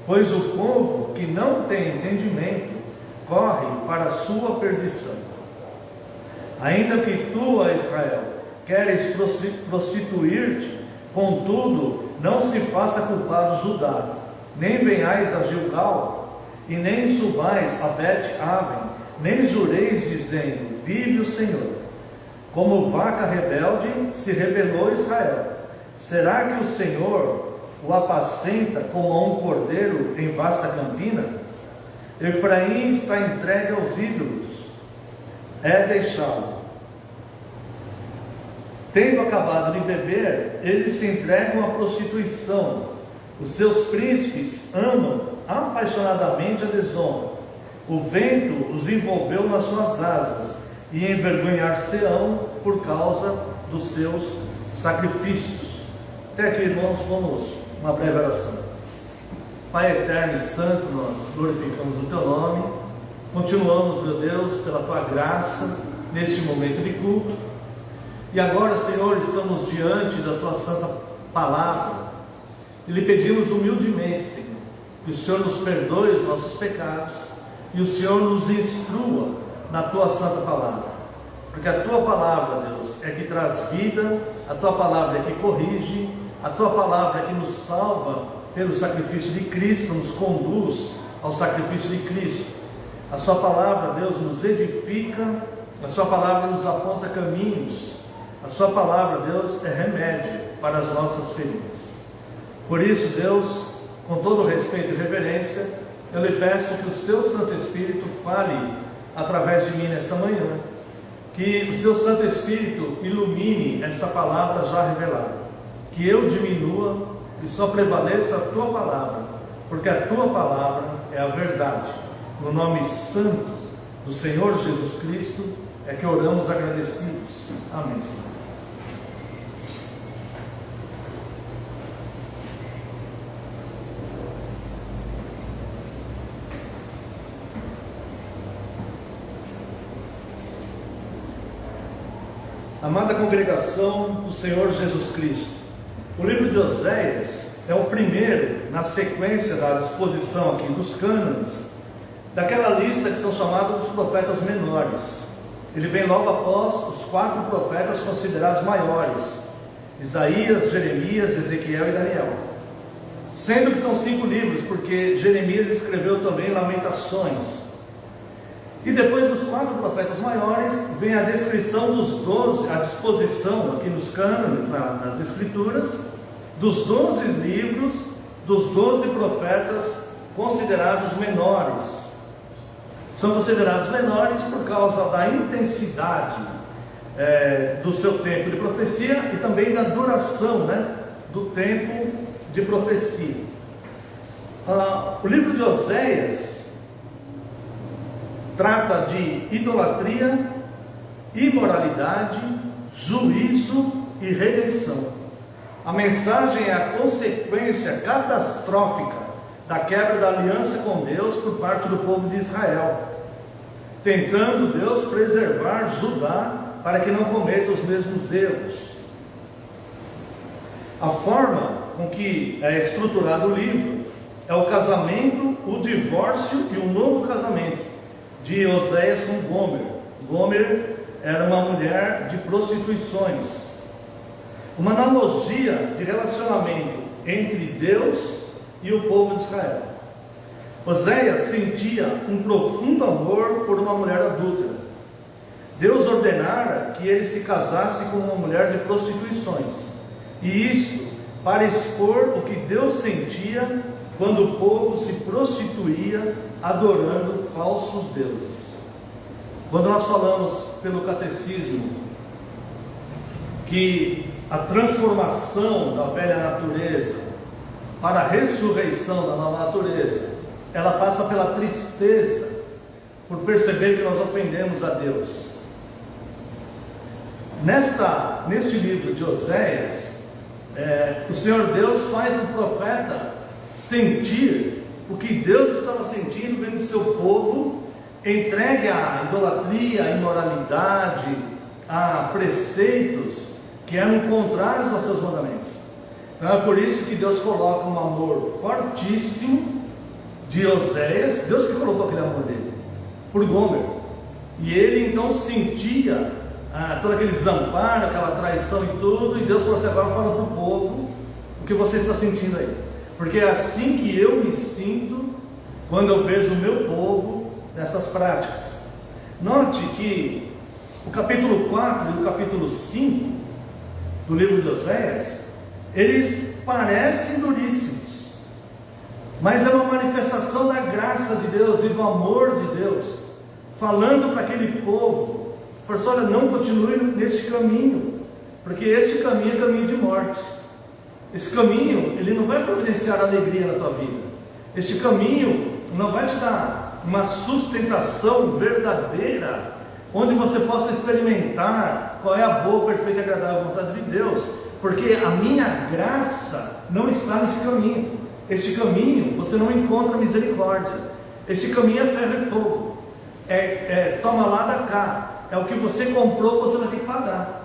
pois o povo que não tem entendimento corre para a sua perdição. Ainda que tu, ó Israel, queres prostituir-te, contudo, não se faça culpado Judá, nem venhais a Gilgal, e nem subais a Bet-Aven, nem jureis dizendo, vive o Senhor. Como vaca rebelde se rebelou Israel. Será que o Senhor o apacenta como a um cordeiro em vasta campina? Efraim está entregue aos ídolos, é deixá-lo. Tendo acabado de beber, eles se entregam à prostituição. Os seus príncipes amam apaixonadamente a desonra. O vento os envolveu nas suas asas, e envergonhar-se-ão por causa dos seus sacrifícios. Até aqui, irmãos, vamos uma breve oração. Pai eterno e santo, nós glorificamos o teu nome, continuamos, meu Deus, pela tua graça, neste momento de culto, e agora, Senhor, estamos diante da tua santa palavra, e lhe pedimos humildemente, Senhor, que o Senhor nos perdoe os nossos pecados, e o Senhor nos instrua na tua santa palavra. porque a tua palavra, Deus, é que traz vida, a tua palavra é que corrige, a tua palavra é que nos salva pelo sacrifício de Cristo, nos conduz ao sacrifício de Cristo. A sua palavra, Deus, nos edifica, a sua palavra nos aponta caminhos, a sua palavra, Deus, é remédio para as nossas feridas. Por isso, Deus, com todo respeito e reverência, eu lhe peço que o seu Santo Espírito fale através de mim nesta manhã, que o seu Santo Espírito ilumine esta palavra já revelada, que eu diminua e só prevaleça a tua palavra, porque a tua palavra é a verdade. No nome santo do Senhor Jesus Cristo é que oramos agradecidos. Amém. Amada congregação do Senhor Jesus Cristo, o livro de Oséias é o primeiro na sequência da disposição aqui dos cânones, daquela lista que são chamados os profetas menores. Ele vem logo após os 4 profetas considerados maiores: Isaías, Jeremias, Ezequiel e Daniel. Sendo que são 5 livros, porque Jeremias escreveu também Lamentações. E depois dos 4 profetas maiores, vem a descrição dos 12, a disposição aqui nos cânones, nas escrituras, dos 12 livros, dos 12 profetas considerados menores. São considerados menores por causa da intensidade do seu tempo de profecia e também da duração, do tempo de profecia. O livro de Oséias trata de idolatria, imoralidade, juízo e redenção. A mensagem é a consequência catastrófica da quebra da aliança com Deus por parte do povo de Israel, tentando Deus preservar Judá para que não cometa os mesmos erros. A forma com que é estruturado o livro é o casamento, o divórcio e um novo casamento de Oséias com Gomer. Gomer era uma mulher de prostituições, uma analogia de relacionamento entre Deus e o povo de Israel. Oséias sentia um profundo amor por uma mulher adúltera. Deus ordenara que ele se casasse com uma mulher de prostituições, e isso para expor o que Deus sentia quando o povo se prostituía adorando falsos deuses. Quando nós falamos pelo catecismo que a transformação da velha natureza para a ressurreição da nova natureza, ela passa pela tristeza por perceber que nós ofendemos a Deus. Neste livro de Oséias, o Senhor Deus faz o profeta sentir o que Deus estava sentindo vendo seu povo entregue à idolatria, à imoralidade, a preceitos que eram contrários aos seus mandamentos. Então é por isso que Deus coloca um amor fortíssimo de Oséias, Deus que colocou aquele amor dele, por Gomer. E ele então sentia todo aquele desamparo, aquela traição e tudo, e Deus falou assim: agora fala para o povo o que você está sentindo aí. Porque é assim que eu me sinto quando eu vejo o meu povo nessas práticas. Note que o capítulo 4 e o capítulo 5 do livro de Oséias, eles parecem duríssimos, mas é uma manifestação da graça de Deus e do amor de Deus, falando para aquele povo: olha, não continue neste caminho, porque este caminho é caminho de morte. Esse caminho, ele não vai providenciar alegria na tua vida. Este caminho não vai te dar uma sustentação verdadeira, onde você possa experimentar qual é a boa, perfeita e agradável vontade de Deus, porque a minha graça não está nesse caminho. Este caminho você não encontra misericórdia. Este caminho é ferro e fogo, toma lá da cá, é o que você comprou, você vai ter que pagar.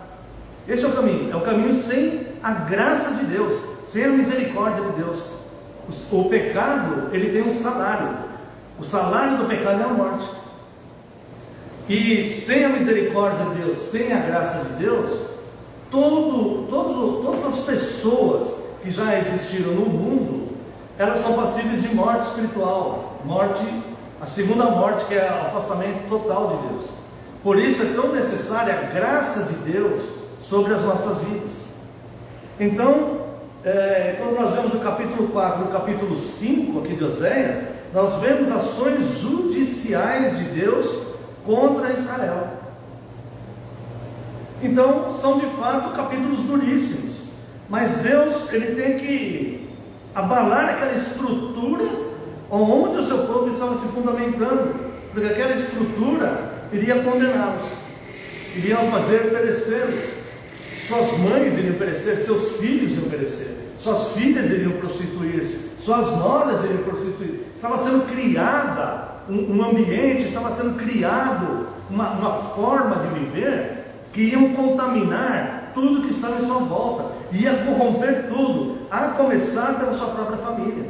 Esse é o caminho sem a graça de Deus, sem a misericórdia de Deus. O pecado, ele tem um salário. O salário do pecado é a morte. E sem a misericórdia de Deus, sem a graça de Deus, todas as pessoas que já existiram no mundo, elas são passíveis de morte espiritual, a segunda morte, que é o afastamento total de Deus. Por isso é tão necessária a graça de Deus sobre as nossas vidas. Então, quando nós vemos o capítulo 4 e o capítulo 5 aqui de Oséias, nós vemos ações judiciais de Deus contra Israel. Então, são de fato capítulos duríssimos, mas Deus, ele tem que abalar aquela estrutura onde o seu povo estava se fundamentando, porque aquela estrutura iria condená-los, iria fazer perecer, suas mães iriam perecer, seus filhos iriam perecer, suas filhas iriam prostituir-se, suas noras iriam prostituir. Estava sendo criada um ambiente, estava sendo criado uma forma de viver que iam contaminar tudo que estava em sua volta, ia corromper tudo, a começar pela sua própria família.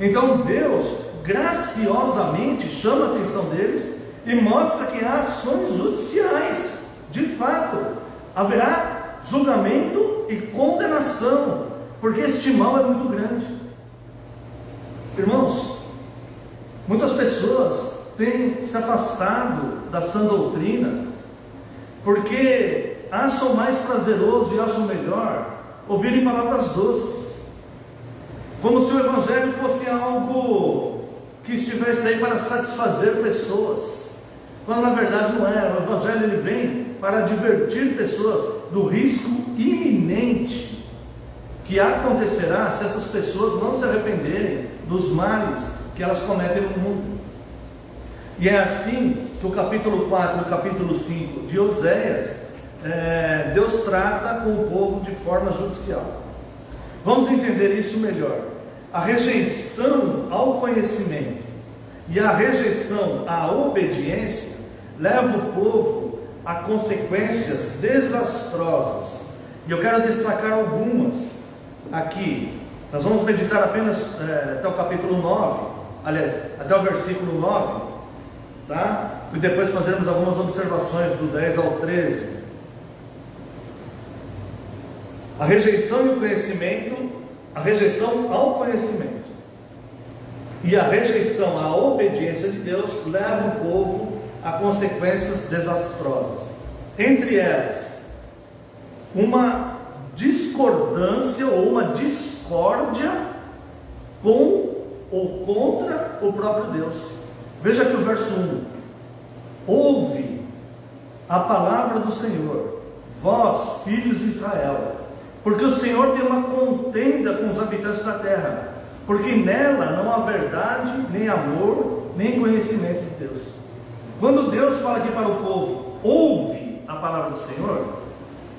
Então Deus graciosamente chama a atenção deles e mostra que há ações judiciais. De fato, haverá julgamento e condenação, porque este mal é muito grande. Irmãos, muitas pessoas têm se afastado da sã doutrina, porque acham mais prazeroso e acham melhor ouvirem palavras doces, como se o Evangelho fosse algo que estivesse aí para satisfazer pessoas, quando na verdade não é. O Evangelho ele vem para divertir pessoas do risco iminente que acontecerá se essas pessoas não se arrependerem dos males que elas cometem no mundo. E é assim que o capítulo 4 e o capítulo 5 de Oséias, Deus trata com o povo de forma judicial. Vamos entender isso melhor. A rejeição ao conhecimento e a rejeição à obediência leva o povo a consequências desastrosas. E eu quero destacar algumas aqui. Nós vamos meditar apenas até o capítulo 9, aliás, até o versículo 9, tá? E depois fazermos algumas observações do 10 ao 13. A rejeição e o conhecimento, a rejeição ao conhecimento e a rejeição à obediência de Deus leva o povo a consequências desastrosas. Entre elas, uma discordância ou uma discórdia com ou contra o próprio Deus. Veja aqui o verso 1: ouve a palavra do Senhor, vós, filhos de Israel, porque o Senhor tem uma contenda com os habitantes da terra, porque nela não há verdade, nem amor, nem conhecimento de Deus. Quando Deus fala aqui para o povo, ouve a palavra do Senhor,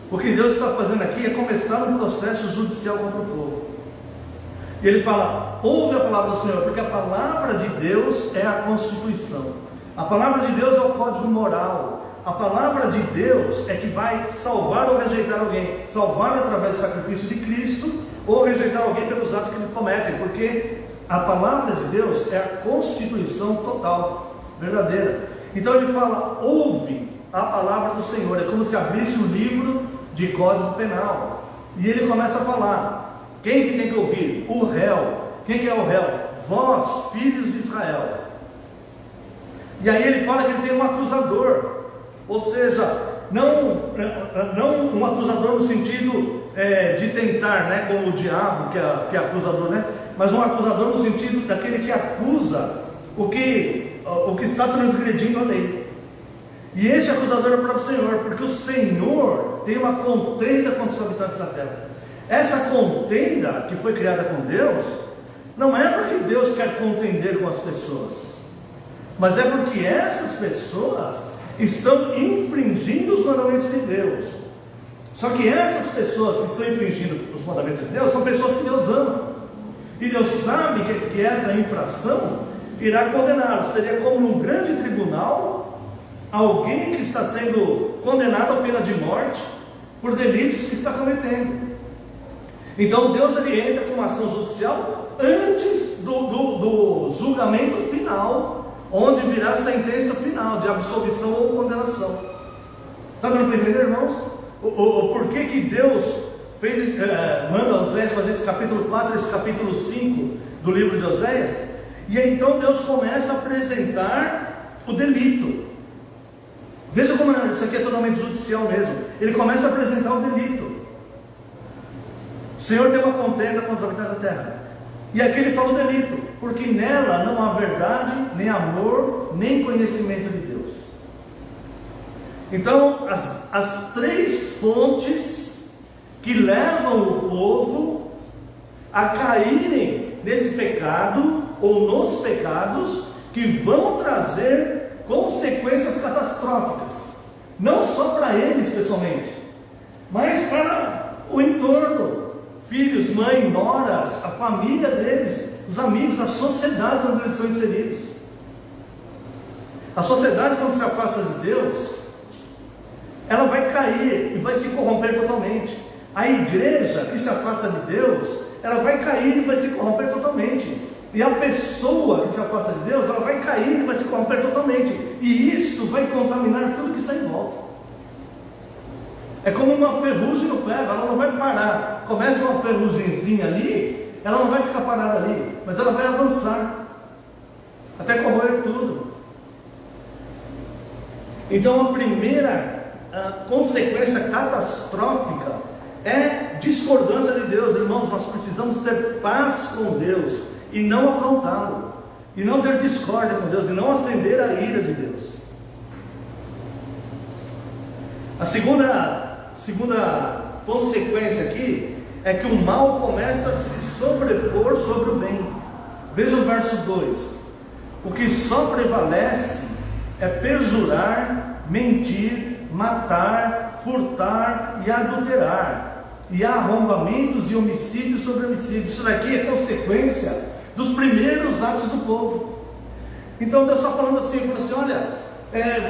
o que Deus está fazendo aqui é começar um processo judicial contra o povo. E ele fala, ouve a palavra do Senhor, porque a palavra de Deus é a Constituição. A palavra de Deus é o código moral. A palavra de Deus é que vai salvar ou rejeitar alguém. Salvar através do sacrifício de Cristo, ou rejeitar alguém pelos atos que ele comete. Porque a palavra de Deus é a Constituição total, verdadeira. Então ele fala, ouve a palavra do Senhor. É como se abrisse um livro de código penal. E ele começa a falar. Quem que tem que ouvir? O réu. Quem que é o réu? Vós, filhos de Israel. E aí ele fala que ele tem um acusador. Ou seja, não um acusador no sentido de tentar, né, como o diabo que é acusador, né? Mas um acusador no sentido daquele que acusa o que está transgredindo a lei. E esse acusador é o próprio Senhor, porque o Senhor tem uma contenda contra os habitantes da terra. Essa contenda que foi criada com Deus, não é porque Deus quer contender com as pessoas, mas é porque essas pessoas estão infringindo os mandamentos de Deus. Só que essas pessoas que estão infringindo os mandamentos de Deus são pessoas que Deus ama. E Deus sabe que essa infração irá condená-los. Seria como num grande tribunal, alguém que está sendo condenado à pena de morte por delitos que está cometendo. Então Deus ele entra com uma ação judicial antes do julgamento final, onde virá a sentença final de absolvição ou condenação. Está dando para entender, irmãos? O porquê que Deus manda Oséias fazer esse capítulo 4, esse capítulo 5 do livro de Oséias? E aí, então Deus começa a apresentar o delito. Veja como isso aqui é totalmente judicial mesmo. Ele começa a apresentar o delito. O Senhor tem uma contenda contra os habitantes da terra. E aqui ele fala o delito, porque nela não há verdade, nem amor, nem conhecimento de Deus. Então, as três fontes que levam o povo a caírem nesse pecado, ou nos pecados, que vão trazer consequências catastróficas, não só para eles pessoalmente, mas para o entorno, filhos, mãe, noras, a família deles, os amigos, a sociedade onde eles estão inseridos. A sociedade, quando se afasta de Deus, ela vai cair e vai se corromper totalmente. A igreja que se afasta de Deus, ela vai cair e vai se corromper totalmente. E a pessoa que se afasta de Deus, ela vai cair e vai se corromper totalmente. E isto vai contaminar tudo que está em volta. É como uma ferrugem no ferro, ela não vai parar. Começa uma ferrugemzinha ali, ela não vai ficar parada ali, mas ela vai avançar até corroer tudo. Então a primeira consequência catastrófica é discordância de Deus. Irmãos, nós precisamos ter paz com Deus e não afrontá-lo, e não ter discórdia com Deus, e não acender a ira de Deus. A segunda consequência aqui é que o mal começa a se sobrepor sobre o bem. Veja o verso 2: o que só prevalece é perjurar, mentir, matar, furtar e adulterar, e há arrombamentos e homicídios sobre homicídios. Isso daqui é consequência dos primeiros atos do povo. Então Deus está falando assim, olha,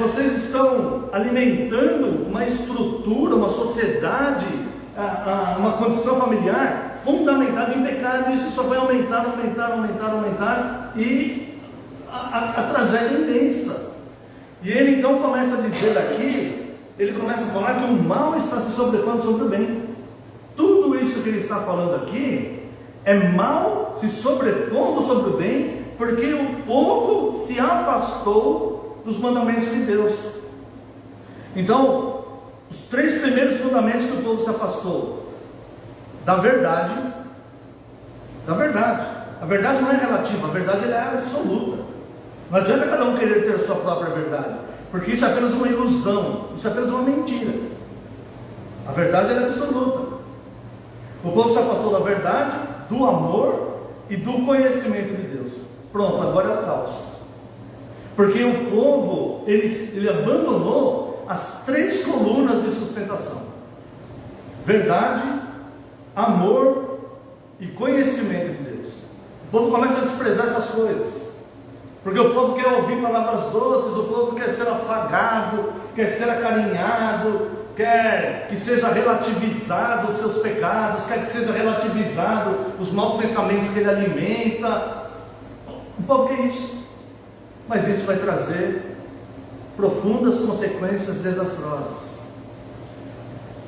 vocês estão alimentando uma estrutura, uma sociedade, uma condição familiar fundamentada em pecado, e isso só vai aumentar, e a tragédia é imensa. E ele então começa a dizer aqui, ele começa a falar que o mal está se sobrepondo sobre o bem. Tudo isso que ele está falando aqui é mal se sobrepondo sobre o bem, porque o povo se afastou dos mandamentos de Deus. Então, os três primeiros fundamentos que o povo se afastou: da verdade. A verdade não é relativa, a verdade é absoluta. Não adianta cada um querer ter a sua própria verdade, porque isso é apenas uma ilusão, isso é apenas uma mentira. A verdade é absoluta. O povo se afastou da verdade, do amor e do conhecimento de Deus. Pronto, agora é o caos. Porque o povo, ele abandonou as três colunas de sustentação: verdade, amor e conhecimento de Deus. O povo começa a desprezar essas coisas, porque o povo quer ouvir palavras doces, o povo quer ser afagado, quer ser acarinhado, quer que seja relativizado os seus pecados, quer que seja relativizado os maus pensamentos que ele alimenta. O povo quer isso, mas isso vai trazer profundas consequências desastrosas.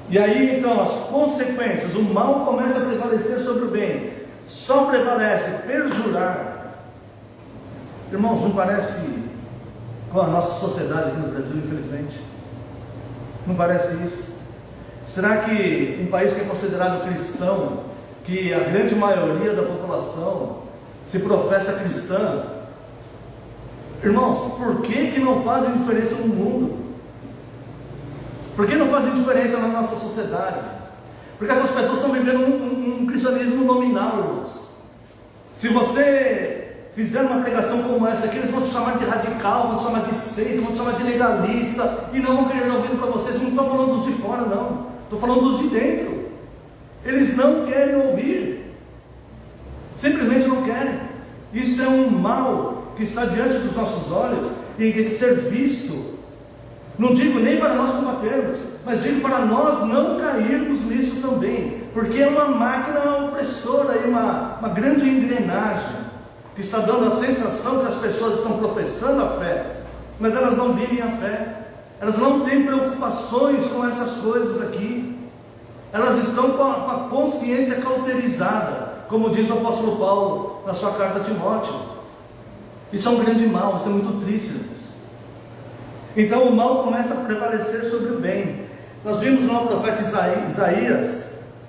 E aí então as consequências: o mal começa a prevalecer sobre o bem, só prevalece perjurar. Irmãos, não parece com a nossa sociedade aqui no Brasil, infelizmente? Não parece isso? Será que um país que é considerado cristão, que a grande maioria da população se professa cristã, irmãos, por que não fazem diferença no mundo? Por que não fazem diferença na nossa sociedade? Porque essas pessoas estão vivendo um cristianismo nominal, irmãos. Se você fizer uma pregação como essa aqui, eles vão te chamar de radical, vão te chamar de seita, vão te chamar de legalista, e não vão querer ouvir para vocês. Não estou falando dos de fora, não, estou falando dos de dentro. Eles não querem ouvir, simplesmente não querem. Isso é um mal que está diante dos nossos olhos e tem que ser visto. Não digo nem para nós combatermos, mas digo para nós não cairmos nisso também, porque é uma máquina opressora e uma grande engrenagem. que está dando a sensação que as pessoas estão professando a fé, mas elas não vivem a fé, elas não têm preocupações com essas coisas aqui, elas estão com a consciência cauterizada, como diz o apóstolo Paulo na sua carta a Timóteo. Isso é um grande mal, isso é muito triste, irmãos. Então o mal começa a prevalecer sobre o bem. Nós vimos no profeta Isaías,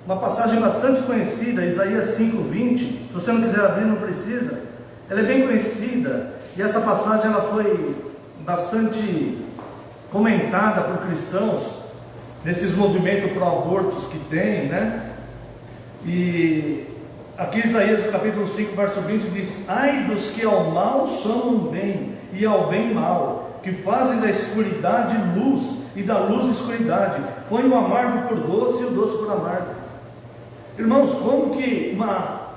uma passagem bastante conhecida, Isaías 5:20. Se você não quiser abrir, não precisa. Ela é bem conhecida, e essa passagem ela foi bastante comentada por cristãos nesses movimentos pró-abortos que tem, né? E aqui Isaías, capítulo 5, verso 20 diz: ai dos que ao mal chamam bem e ao bem mal, que fazem da escuridade luz e da luz escuridade, põem o amargo por doce e o doce por amargo. Irmãos, como que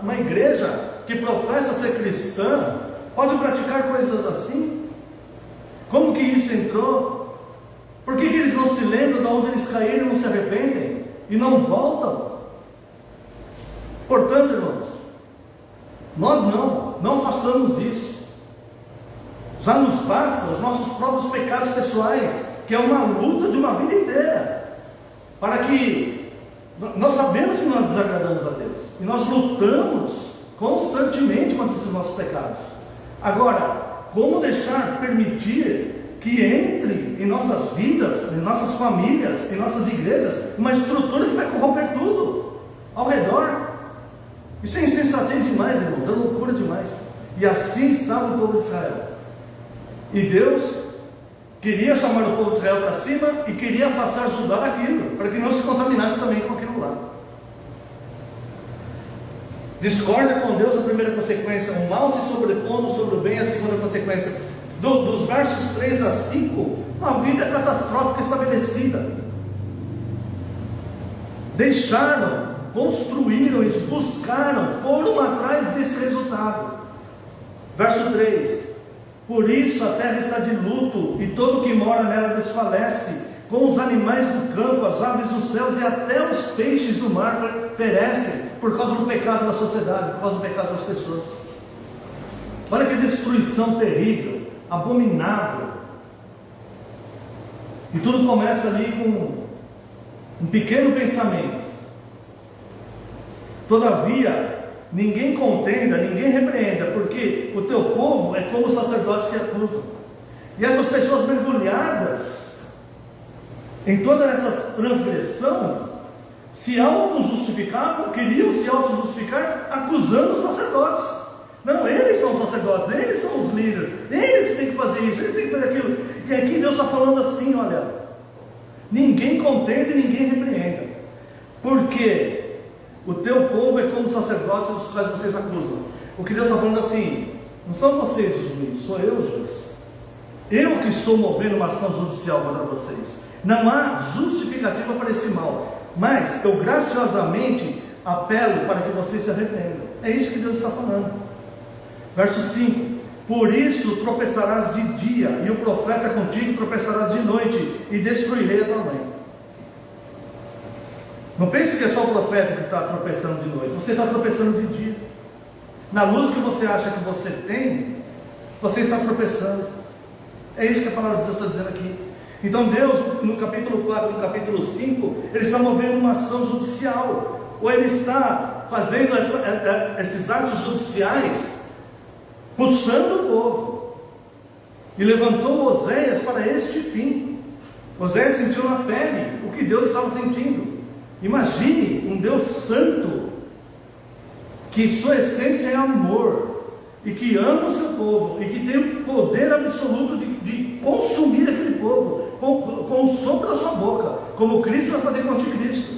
uma igreja que professa ser cristã pode praticar coisas assim? Como que isso entrou? Por que eles não se lembram de onde eles caíram e não se arrependem e não voltam? Portanto, irmãos, nós não façamos isso. Já nos basta os nossos próprios pecados pessoais, que é uma luta de uma vida inteira, para que nós sabemos que nós desagradamos a Deus, e nós lutamos constantemente contra esses nossos pecados. Agora, como permitir que entre em nossas vidas, em nossas famílias, em nossas igrejas, uma estrutura que vai corromper tudo ao redor? Isso é insensatez demais, irmãos, é loucura demais. E assim estava o povo de Israel. E Deus queria chamar o povo de Israel para cima e queria afastar Judá daquilo, para que não se contaminasse também com aquilo lá. Discórdia com Deus, a primeira consequência, o mal se sobrepondo sobre o bem, a segunda consequência. Dos versos 3 a 5, uma vida catastrófica estabelecida. Deixaram, construíram, buscaram, foram atrás desse resultado. Verso 3: por isso a terra está de luto, e todo que mora nela desfalece, com os animais do campo, as aves dos céus e até os peixes do mar perecem, por causa do pecado da sociedade, por causa do pecado das pessoas. Olha que destruição terrível, abominável. E tudo começa ali com um pequeno pensamento. Todavia, ninguém contenda, ninguém repreenda, porque o teu povo é como os sacerdotes que acusam. E essas pessoas mergulhadas em toda essa transgressão se auto-justificavam, queriam se auto-justificar acusando os sacerdotes. Não, eles são os sacerdotes, eles são os líderes, eles têm que fazer isso, eles têm que fazer aquilo. E aqui Deus está falando assim, olha: ninguém contenda e ninguém repreenda, porque o teu povo é como os sacerdotes dos quais vocês acusam. O que Deus está falando assim: não são vocês os juízes, sou eu o juiz. Eu que estou movendo uma ação judicial contra vocês. Não há justificativa para esse mal, mas eu graciosamente apelo para que vocês se arrependam. É isso que Deus está falando. Verso 5: por isso tropeçarás de dia, e o profeta contigo tropeçarás de noite, e destruirei a tua mãe. Não pense que é só o profeta que está tropeçando de noite, você está tropeçando de dia. Na luz que você acha que você tem, você está tropeçando. É isso que a palavra de Deus está dizendo aqui. Então Deus, no capítulo 4, no capítulo 5, Ele está movendo uma ação judicial, ou Ele está fazendo esses atos judiciais, puxando o povo, e levantou Oséias para este fim. Oséias sentiu na pele o que Deus estava sentindo. Imagine um Deus santo, que sua essência é amor, e que ama o seu povo, e que tem o poder absoluto de consumir aquele povo, com o sopro da sua boca, como Cristo vai fazer com o anticristo.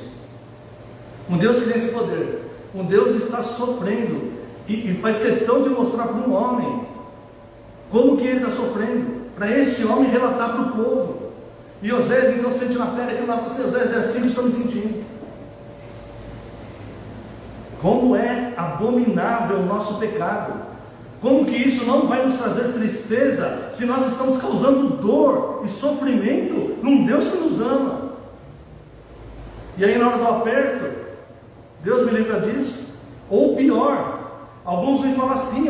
Um Deus que tem esse poder, um Deus que está sofrendo, e faz questão de mostrar para um homem como que ele está sofrendo, para este homem relatar para o povo. E Oséias então sente na pele aquilo lá, e fala assim: Oséias, é assim que estou me sentindo. Como é abominável o nosso pecado, como que isso não vai nos trazer tristeza, se nós estamos causando dor e sofrimento num Deus que nos ama. E aí na hora do aperto, Deus me livra disso. Ou pior, alguns vêm falar assim,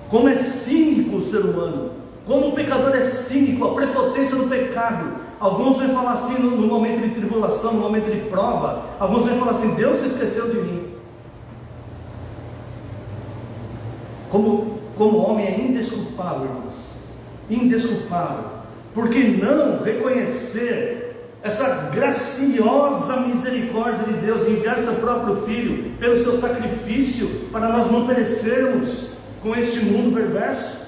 Como é cínico o ser humano, como o pecador é cínico, a prepotência do pecado. Alguns vão falar assim no momento de tribulação, no momento de prova. Alguns vão falar assim: Deus se esqueceu de mim. Como homem é indesculpável, irmãos, indesculpável. Por que não reconhecer essa graciosa misericórdia de Deus, enviar seu próprio Filho pelo seu sacrifício, para nós não perecermos com este mundo perverso?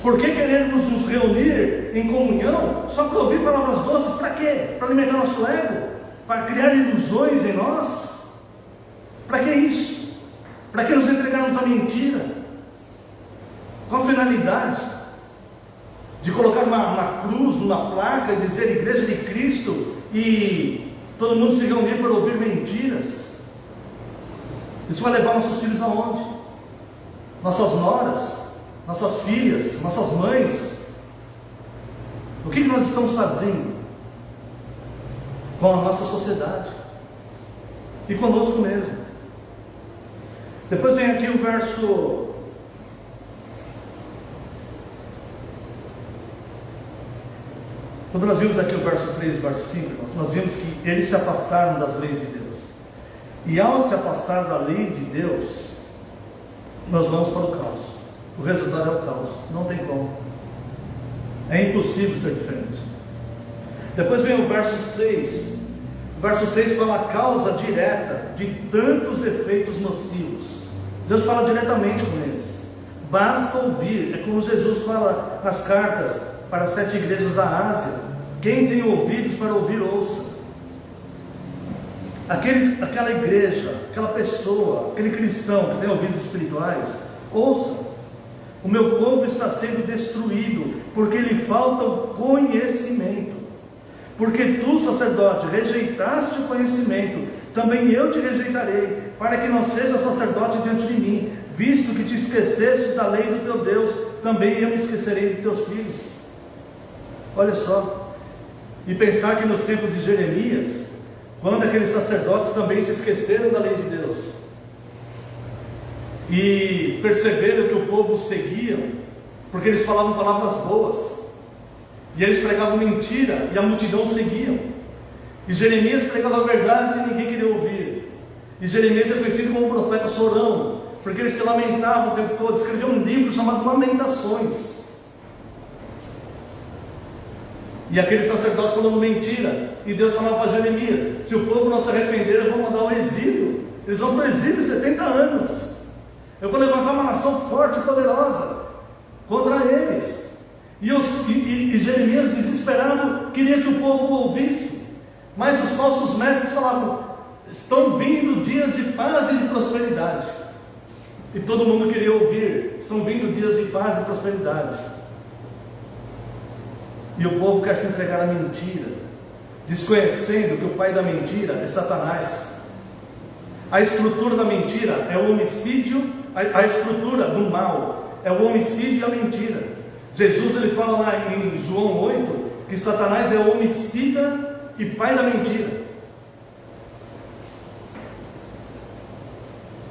Por que queremos nos reunir em comunhão só para ouvir palavras doces? Para quê? Para alimentar nosso ego? Para criar ilusões em nós? Para que isso? Para que nos entregarmos à mentira? Qual a finalidade? De colocar uma cruz, uma placa e dizer Igreja de Cristo e todo mundo se reunir para ouvir mentiras? Isso vai levar nossos filhos aonde? Nossas noras, nossas filhas, nossas mães. O que nós estamos fazendo com a nossa sociedade e conosco mesmo? Depois vem aqui o verso quando nós vimos aqui o verso 3 e o verso 5, nós vimos que eles se afastaram das leis de Deus. E ao se afastar da lei de Deus, nós vamos para o caos. O resultado é o caos. Não tem como. É impossível ser diferente. Depois vem o verso 6. O verso 6 fala a causa direta de tantos efeitos nocivos. Deus fala diretamente com eles. Basta ouvir. É como Jesus fala nas cartas para as 7 igrejas da Ásia: quem tem ouvidos para ouvir, ouça. Aquela igreja, aquela pessoa, aquele cristão que tem ouvidos espirituais, ouça. O meu povo está sendo destruído porque lhe falta o conhecimento. Porque tu, sacerdote, rejeitaste o conhecimento, também eu te rejeitarei, para que não seja sacerdote diante de mim. Visto que te esqueceste da lei do teu Deus, também eu me esquecerei de teus filhos. Olha só. E pensar que nos tempos de Jeremias, quando aqueles sacerdotes também se esqueceram da lei de Deus e perceberam que o povo seguia, porque eles falavam palavras boas, e eles pregavam mentira, e a multidão seguia. E Jeremias pregava a verdade que ninguém queria ouvir. E Jeremias é conhecido como um profeta chorão, porque ele se lamentava o tempo todo. Escreveu um livro chamado Lamentações. E aqueles sacerdotes falando mentira, e Deus falava para Jeremias: se o povo não se arrepender, eu vou mandar ao exílio. Eles vão para o exílio 70 anos. Eu vou levantar uma nação forte e poderosa contra eles. E Jeremias, desesperado, queria que o povo ouvisse. Mas os falsos mestres falavam: estão vindo dias de paz e de prosperidade. E todo mundo queria ouvir: estão vindo dias de paz e prosperidade. E o povo quer se entregar à mentira, desconhecendo que o pai da mentira é Satanás. A estrutura da mentira é o homicídio, a estrutura do mal é o homicídio e a mentira. Jesus, ele fala lá em João 8 que Satanás é o homicida e pai da mentira.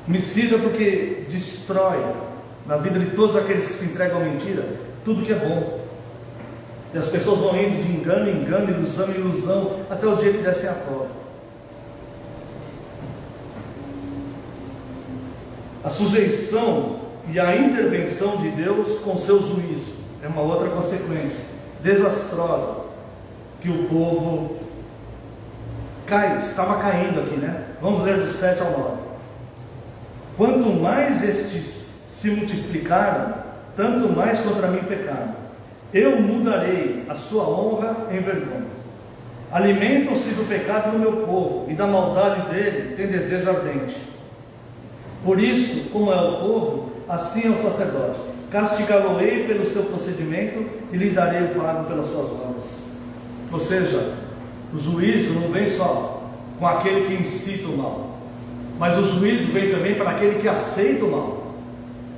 Homicida porque destrói na vida de todos aqueles que se entregam à mentira tudo que é bom. E as pessoas vão indo de engano em engano, ilusão em ilusão, até o dia que descem a prova. A sujeição e a intervenção de Deus com seu juízo é uma outra consequência desastrosa que o povo estava caindo aqui, né? Vamos ler do 7 ao 9. Quanto mais estes se multiplicaram, tanto mais contra mim pecaram. Eu mudarei a sua honra em vergonha. Alimentam-se do pecado do meu povo, e da maldade dele tem desejo ardente. Por isso, como é o povo, assim é o sacerdote. Castigá-lo-ei pelo seu procedimento, e lhe darei o pago pelas suas obras. Ou seja, o juízo não vem só com aquele que incita o mal, mas o juízo vem também para aquele que aceita o mal.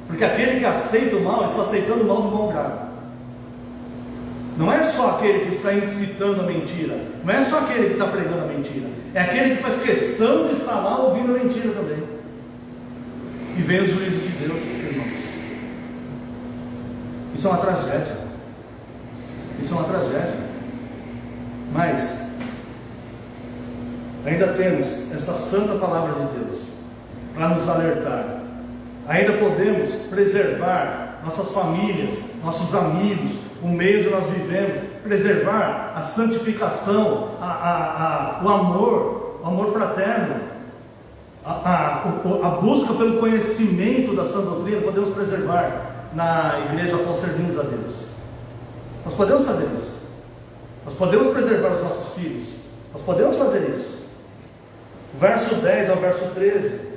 Porque aquele que aceita o mal está aceitando o mal do bom grado. Não é só aquele que está incitando a mentira, não é só aquele que está pregando a mentira, é aquele que faz questão de estar lá ouvindo a mentira também. E vem o juízo de Deus, irmãos. Isso é uma tragédia. Isso é uma tragédia. Mas ainda temos essa santa palavra de Deus para nos alertar. Ainda podemos preservar nossas famílias, nossos amigos, o meio onde nós vivemos, preservar a santificação, o amor fraterno, a busca pelo conhecimento da sã doutrina. Podemos preservar na igreja qual servimos a Deus. Nós podemos fazer isso. Nós podemos preservar os nossos filhos. Nós podemos fazer isso. Verso 10 ao verso 13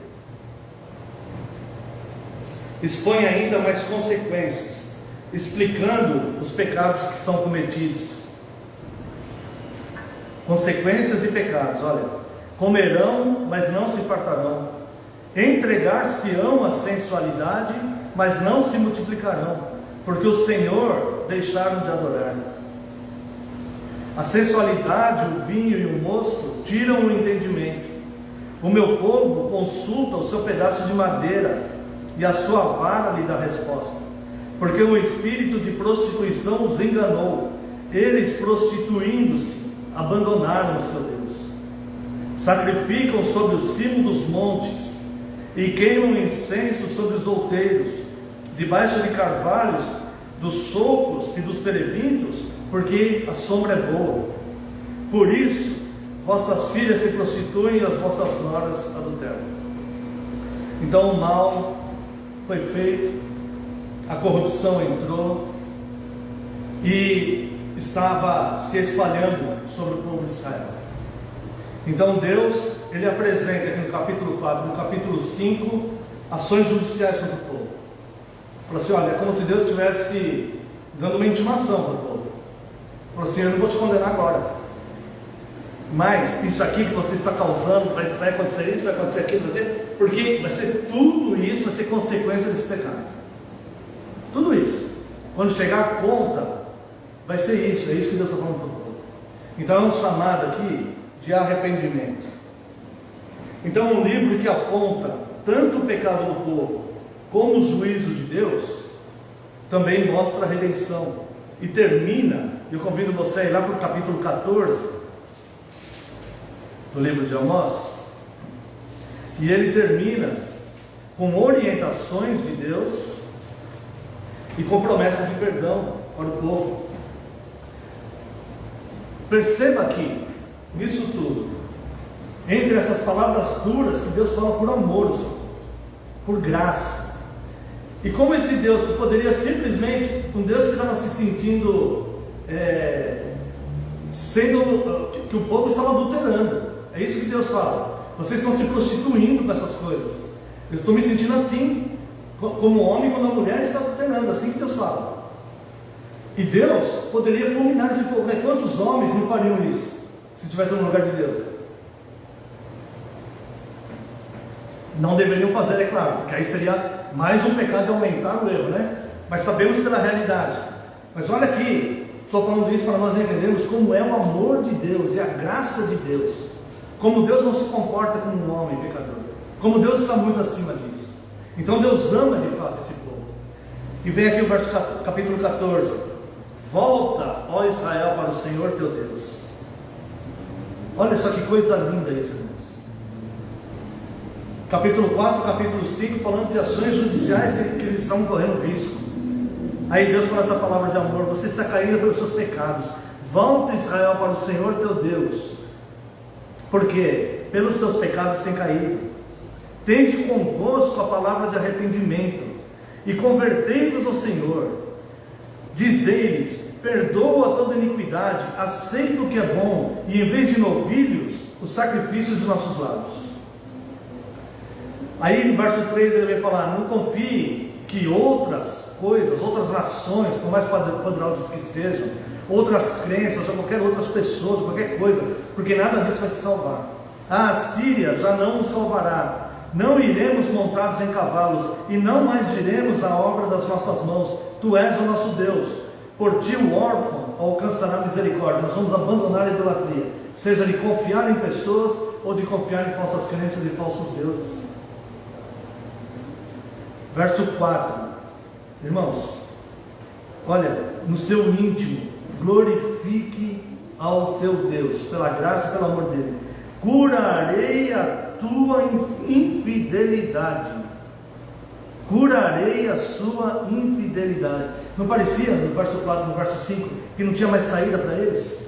expõe ainda mais consequências, explicando os pecados que são cometidos. Consequências e pecados, olha: comerão, mas não se fartarão, entregar-se-ão à sensualidade, mas não se multiplicarão, porque o Senhor deixaram de adorar. A sensualidade, o vinho e o mosto tiram o entendimento. O meu povo consulta o seu pedaço de madeira, e a sua vara lhe dá resposta. Porque o espírito de prostituição os enganou. Eles, prostituindo-se, abandonaram o seu Deus. Sacrificam sobre o cimo dos montes, e queimam incenso sobre os outeiros, debaixo de carvalhos, dos socos e dos terebintos, porque a sombra é boa. Por isso, vossas filhas se prostituem e as vossas noras adulteram. Então o mal foi feito, a corrupção entrou e estava se espalhando sobre o povo de Israel. Então Deus, Ele apresenta aqui no capítulo 4, no capítulo 5, ações judiciais contra o povo. Falou assim: olha, é como se Deus estivesse dando uma intimação para o povo. Falou assim: eu não vou te condenar agora, mas isso aqui que você está causando, vai acontecer isso, vai acontecer aquilo, porque vai ser tudo isso, vai ser consequência desse pecado. Tudo isso, quando chegar a conta, vai ser isso. É isso que Deus está falando para o povo. Então é um chamado aqui de arrependimento. Então é um livro que aponta tanto o pecado do povo como o juízo de Deus, também mostra a redenção. E termina, eu convido você a ir lá para o capítulo 14 do livro de Amós, e ele termina com orientações de Deus e com promessas de perdão para o povo. Perceba que, nisso tudo, entre essas palavras duras, que Deus fala por amor, por graça. E como esse Deus poderia simplesmente, um Deus que estava se sentindo, que o povo estava adulterando. É isso que Deus fala: vocês estão se prostituindo com essas coisas. Eu estou me sentindo assim, como homem, quando a mulher está adulterando. Assim que Deus fala. E Deus poderia fulminar esse povo, né? Quantos homens não fariam isso, se estivessem no lugar de Deus? Não deveriam fazer, é claro, porque aí seria mais um pecado de aumentar o erro, né? Mas sabemos pela realidade. Mas olha aqui, estou falando isso para nós entendermos como é o amor de Deus e a graça de Deus. Como Deus não se comporta como um homem pecador. Como Deus está muito acima disso. Então Deus ama de fato esse povo. E vem aqui o verso capítulo 14. Volta, ó Israel, para o Senhor teu Deus. Olha só que coisa linda isso, irmãos. Capítulo 4, capítulo 5, falando de ações judiciais que eles estão correndo risco. Aí Deus fala essa palavra de amor: você está caindo pelos seus pecados. Volta, Israel, para o Senhor teu Deus, porque pelos teus pecados tem caído. Tende convosco a palavra de arrependimento e convertei-vos ao Senhor. Dizei-lhes: perdoa toda iniquidade, aceita o que é bom, e em vez de novilhos, os sacrifícios de nossos lábios. Aí no verso 3 ele vai falar: não confie que outras coisas, outras nações, por mais poderosas que sejam, outras crenças, ou qualquer outras pessoas, qualquer coisa, porque nada disso vai te salvar. A Assíria já não nos salvará. Não iremos montados em cavalos, e não mais diremos a obra das nossas mãos: tu és o nosso Deus. Por ti o órfão alcançará misericórdia. Nós vamos abandonar a idolatria, seja de confiar em pessoas ou de confiar em falsas crenças e falsos deuses. verso 4. Irmãos, olha, no seu íntimo, glorifique ao teu Deus, pela graça e pelo amor dele. Curarei a tua infidelidade. Curarei a sua infidelidade. Não parecia no verso 4, no verso 5, que não tinha mais saída para eles?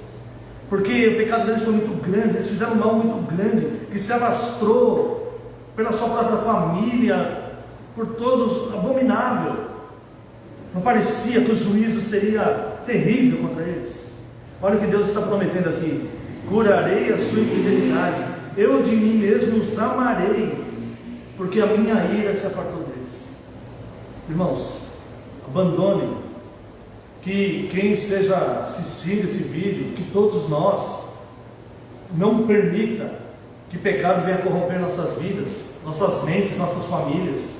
Porque o pecado deles foi muito grande, eles fizeram um mal muito grande, que se alastrou pela sua própria família, por todos, abominável. Não parecia que o juízo seria terrível contra eles? Olha o que Deus está prometendo aqui: curarei a sua infidelidade, eu de mim mesmo os amarei, porque a minha ira se apartou deles. Irmãos, abandone, que quem esteja assistindo esse vídeo, que todos nós, não permita que pecado venha corromper nossas vidas, nossas mentes, nossas famílias,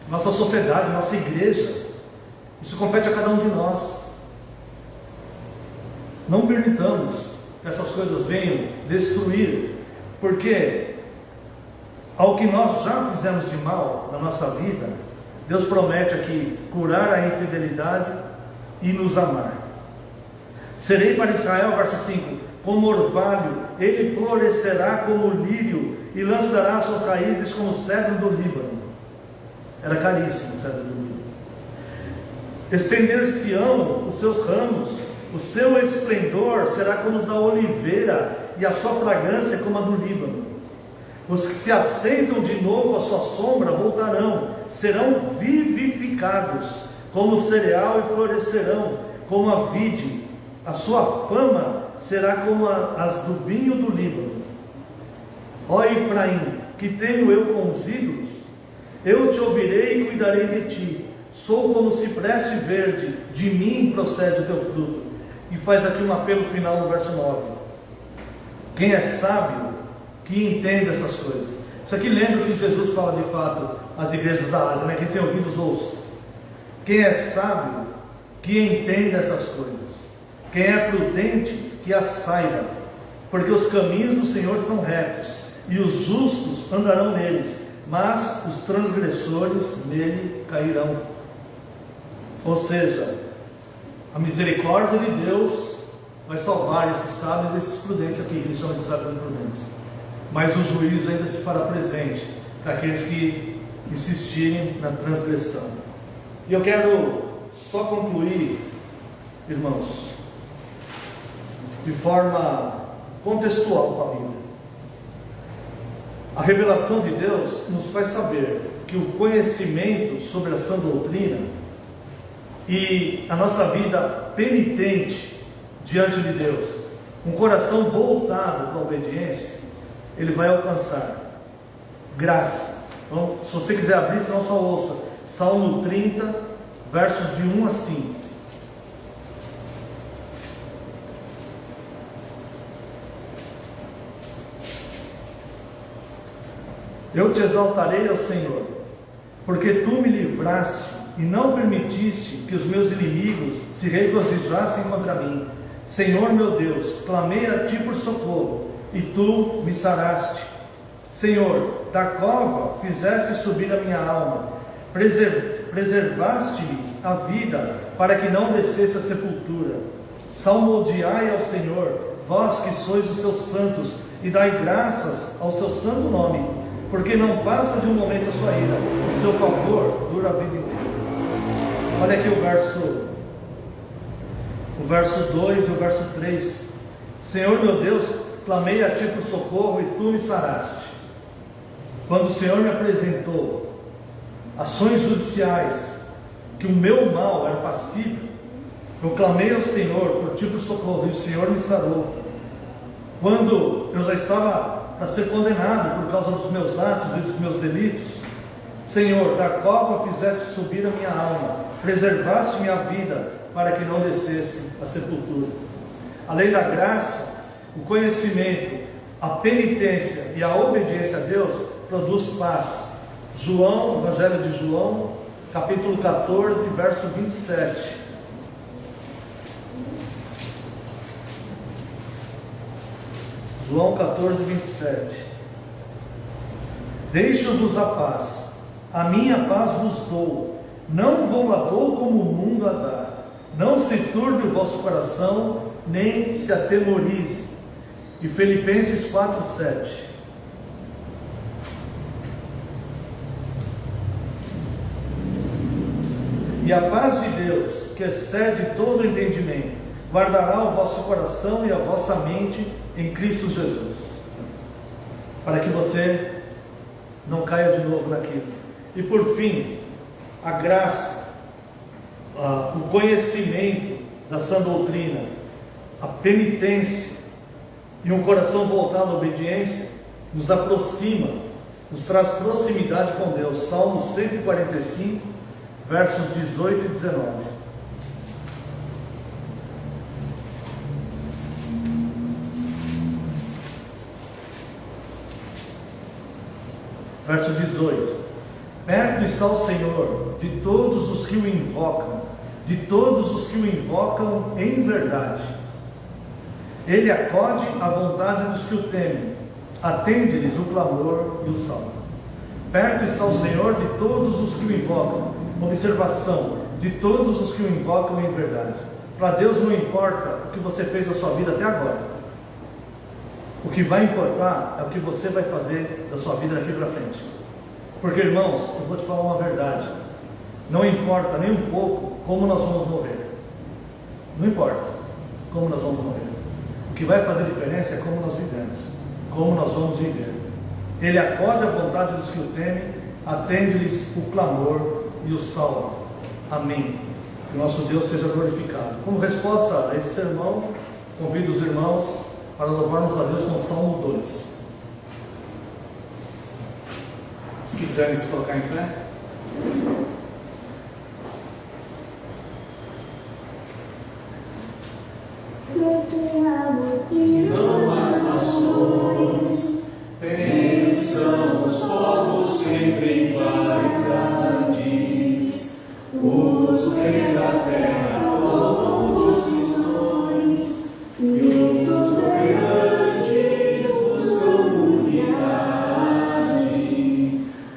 nossa sociedade, nossa igreja. Isso compete a cada um de nós. Não permitamos que essas coisas venham destruir, porque ao que nós já fizemos de mal na nossa vida, Deus promete aqui curar a infidelidade e nos amar. Serei para Israel, verso 5, como orvalho, ele florescerá como lírio e lançará suas raízes como o cedro do Líbano. Era caríssimo o cedro do Líbano. Estender-se-ão os seus ramos, o seu esplendor será como os da oliveira e a sua fragrância como a do Líbano. Os que se assentam de novo à sua sombra voltarão, serão vivificados como o cereal e florescerão como a vide. A sua fama será como as do vinho do Líbano. Ó Efraim, que tenho eu com os ídolos? Eu te ouvirei e cuidarei de ti. Sou como cipreste verde, de mim procede o teu fruto. E faz aqui um apelo final no verso 9. Quem é sábio, que entenda essas coisas. Isso aqui lembra que Jesus fala de fato às igrejas da Ásia, né? Quem tem ouvidos ouça. Quem é sábio, que entenda essas coisas. Quem é prudente, que as saiba. Porque os caminhos do Senhor são retos, e os justos andarão neles, mas os transgressores nele cairão. Ou seja, a misericórdia de Deus vai salvar esses sábios e esses prudentes aqui, que eles chamam de sábios e prudentes. Mas o juízo ainda se fará presente para aqueles que insistirem na transgressão. E eu quero só concluir, irmãos, de forma contextual com a Bíblia. A revelação de Deus nos faz saber que o conhecimento sobre a sã doutrina e a nossa vida penitente diante de Deus, um coração voltado para a obediência, ele vai alcançar graça. Então, se você quiser abrir, senão só ouça Salmo 30, versos de 1 a 5. Eu te exaltarei ao Senhor, porque tu me livraste e não permitiste que os meus inimigos se regozijassem contra mim. Senhor meu Deus, clamei a ti por socorro, e tu me saraste. Senhor, da cova fizeste subir a minha alma, preservaste-me a vida, para que não descesse a sepultura. Salmodiai ao Senhor, vós que sois os seus santos, e dai graças ao seu santo nome, porque não passa de um momento a sua ira, o seu favor dura a vida inteira. Olha aqui o verso 2 e o verso 3. Senhor meu Deus, clamei a ti por socorro e tu me saraste. Quando o Senhor me apresentou ações judiciais que o meu mal era passível, eu clamei ao Senhor por ti por socorro e o Senhor me sarou. Quando eu já estava para ser condenado por causa dos meus atos e dos meus delitos, Senhor, da cova fizeste subir a minha alma, preservaste minha vida, para que não descesse a sepultura. Além da graça, o conhecimento, a penitência e a obediência a Deus produz paz. Evangelho de João, capítulo 14, verso 27. João 14, 27. Deixo-vos a paz, A minha paz vos dou, não vou a dou como o mundo a dá. Não se turbe o vosso coração, nem se atemorize. E Filipenses 4:7. E a paz de Deus, que excede todo entendimento, guardará o vosso coração e a vossa mente em Cristo Jesus. Para que você não caia de novo naquilo. E por fim, a graça, o conhecimento da sã doutrina, a penitência e um coração voltado à obediência nos aproxima, nos traz proximidade com Deus. Salmo 145, versos 18 e 19. Verso 18: perto está o Senhor de todos os que o invocam, de todos os que o invocam em verdade. Ele acode à vontade dos que o temem, atende-lhes o clamor e o salmo. Perto está o Senhor de todos os que o invocam. Observação: de todos os que o invocam em verdade. Para Deus não importa o que você fez na sua vida até agora. O que vai importar é o que você vai fazer da sua vida daqui para frente. Porque, irmãos, eu vou te falar uma verdade. Não importa nem um pouco como nós vamos morrer. Não importa como nós vamos morrer. O que vai fazer diferença é como nós vivemos, como nós vamos viver. Ele acode à vontade dos que o temem, atende-lhes o clamor e o salva. Amém. Que o nosso Deus seja glorificado. Como resposta a esse sermão, convido os irmãos para louvarmos a Deus com o Salmo 2. Se quiserem se colocar em pé. Não as nações pensam os povos sempre em vaidades, os reis da terra tomam os missões e os governantes buscam unidade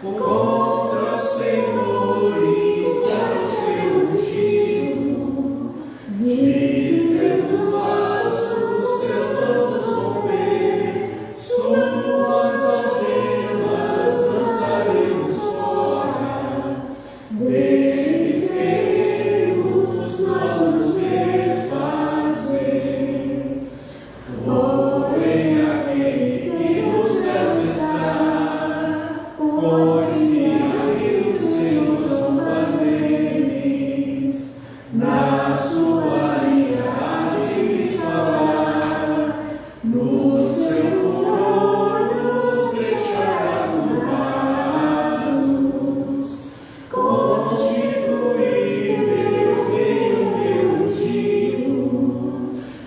contra o Senhor e contra o seu ungido. Dizemos passos, seus vamos romper, suas algemas lançaremos fora, deles queremos nós nos desfazer. Porém aquele que nos céus está, pois se a eles temos uma deles, na sua ira lhes falar, no seu furor nos deixará turbados, constituir meu rei, meu ungido,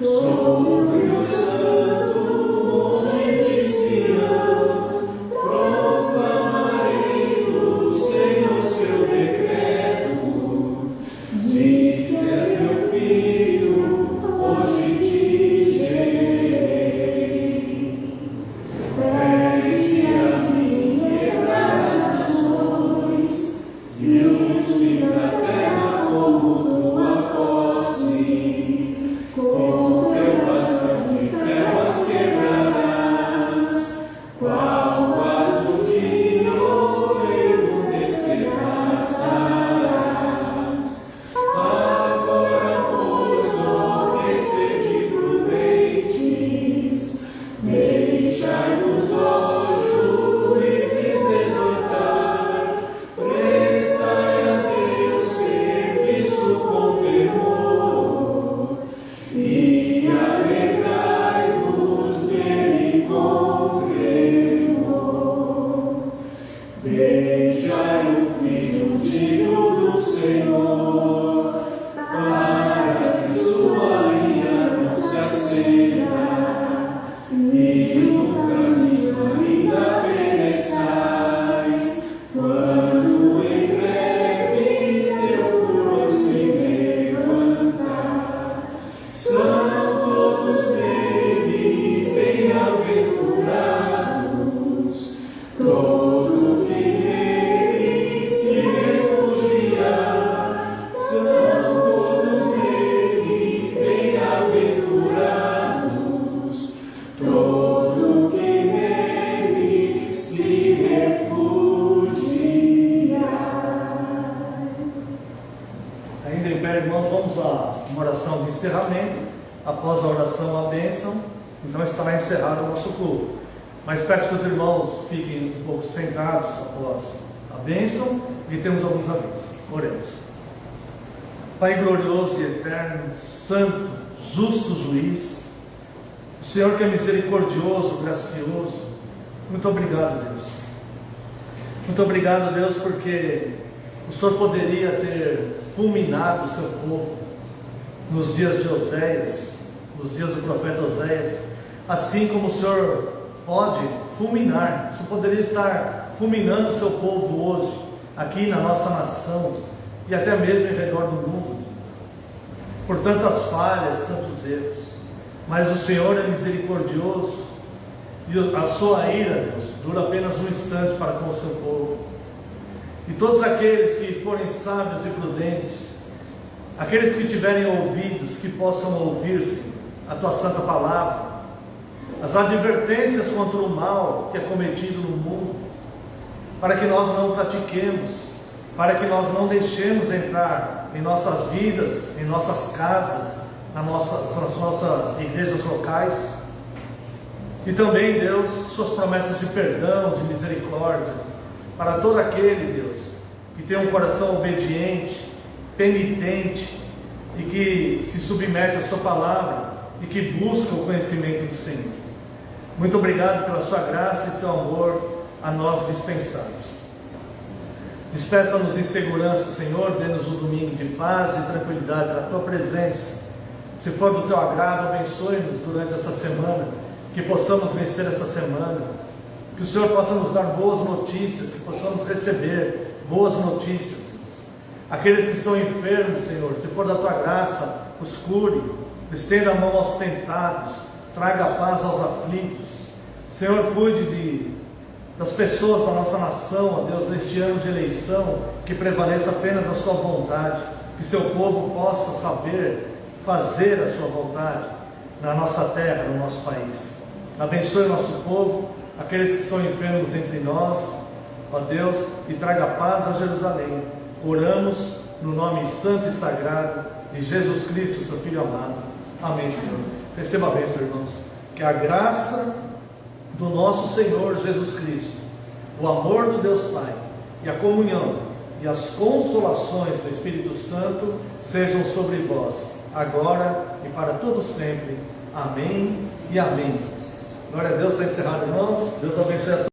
sobre o santo monte de Sião, proclamarei do Senhor seu decreto. Dizes, meu filho, hoje te gerei. Pede a mim quebrar as nações e os fins da terra como tua posse. Com teu bastão de ferro as quebrarás, qual vaso de oleiro despedaçarás. Agora, pois, homens, sede prudentes, deixai-vos, ó juízes, exortar, prestai a Deus serviço com temor, e alegrai-vos nele com tremor. Beijai o filho digno do Senhor, para que sua ira não se acenda, e no caminho ainda pereçais, quando em breve seu furor se levantar. São todos nele bem-aventurados, todo fiel encerrar o nosso culto. Mas peço que os irmãos fiquem um pouco sentados após a bênção e temos alguns avisos. Oremos. Pai glorioso e eterno, santo, justo juiz, o Senhor que é misericordioso, gracioso, muito obrigado, Deus. Muito obrigado, Deus, porque o Senhor poderia ter fulminado o seu povo nos dias de Oséias, nos dias do profeta Oséias, assim como o Senhor pode fulminar, o Senhor poderia estar fulminando o seu povo hoje, aqui na nossa nação, e até mesmo em redor do mundo, por tantas falhas, tantos erros, mas o Senhor é misericordioso, e a sua ira, Deus, dura apenas um instante para com o seu povo, e todos aqueles que forem sábios e prudentes, aqueles que tiverem ouvidos, que possam ouvir-se a tua santa palavra, as advertências contra o mal que é cometido no mundo, para que nós não pratiquemos, para que nós não deixemos entrar em nossas vidas, em nossas casas, nas nossas igrejas locais, e também, Deus, suas promessas de perdão, de misericórdia, para todo aquele, Deus, que tem um coração obediente, penitente, e que se submete à sua palavra, e que busca o conhecimento do Senhor. Muito obrigado pela sua graça e seu amor a nós dispensados. Despeça-nos em segurança, Senhor, dê-nos um domingo de paz e tranquilidade na tua presença. Se for do teu agrado, abençoe-nos durante essa semana, que possamos vencer essa semana, que o Senhor possa nos dar boas notícias, que possamos receber boas notícias. Aqueles que estão enfermos, Senhor, se for da tua graça, os cure, estenda a mão aos tentados, traga paz aos aflitos. Senhor, cuide das pessoas da nossa nação, ó Deus, neste ano de eleição, que prevaleça apenas a sua vontade, que seu povo possa saber fazer a sua vontade na nossa terra, no nosso país. Abençoe o nosso povo, aqueles que estão enfermos entre nós, ó Deus, e traga paz a Jerusalém. Oramos no nome santo e sagrado de Jesus Cristo, seu Filho amado. Amém, Senhor. Receba a bênção, irmãos. Que a graça do nosso Senhor Jesus Cristo, o amor do Deus Pai e a comunhão e as consolações do Espírito Santo sejam sobre vós, agora e para todo sempre. Amém e amém. Glória a Deus. Está encerrado, irmãos. Deus abençoe a todos.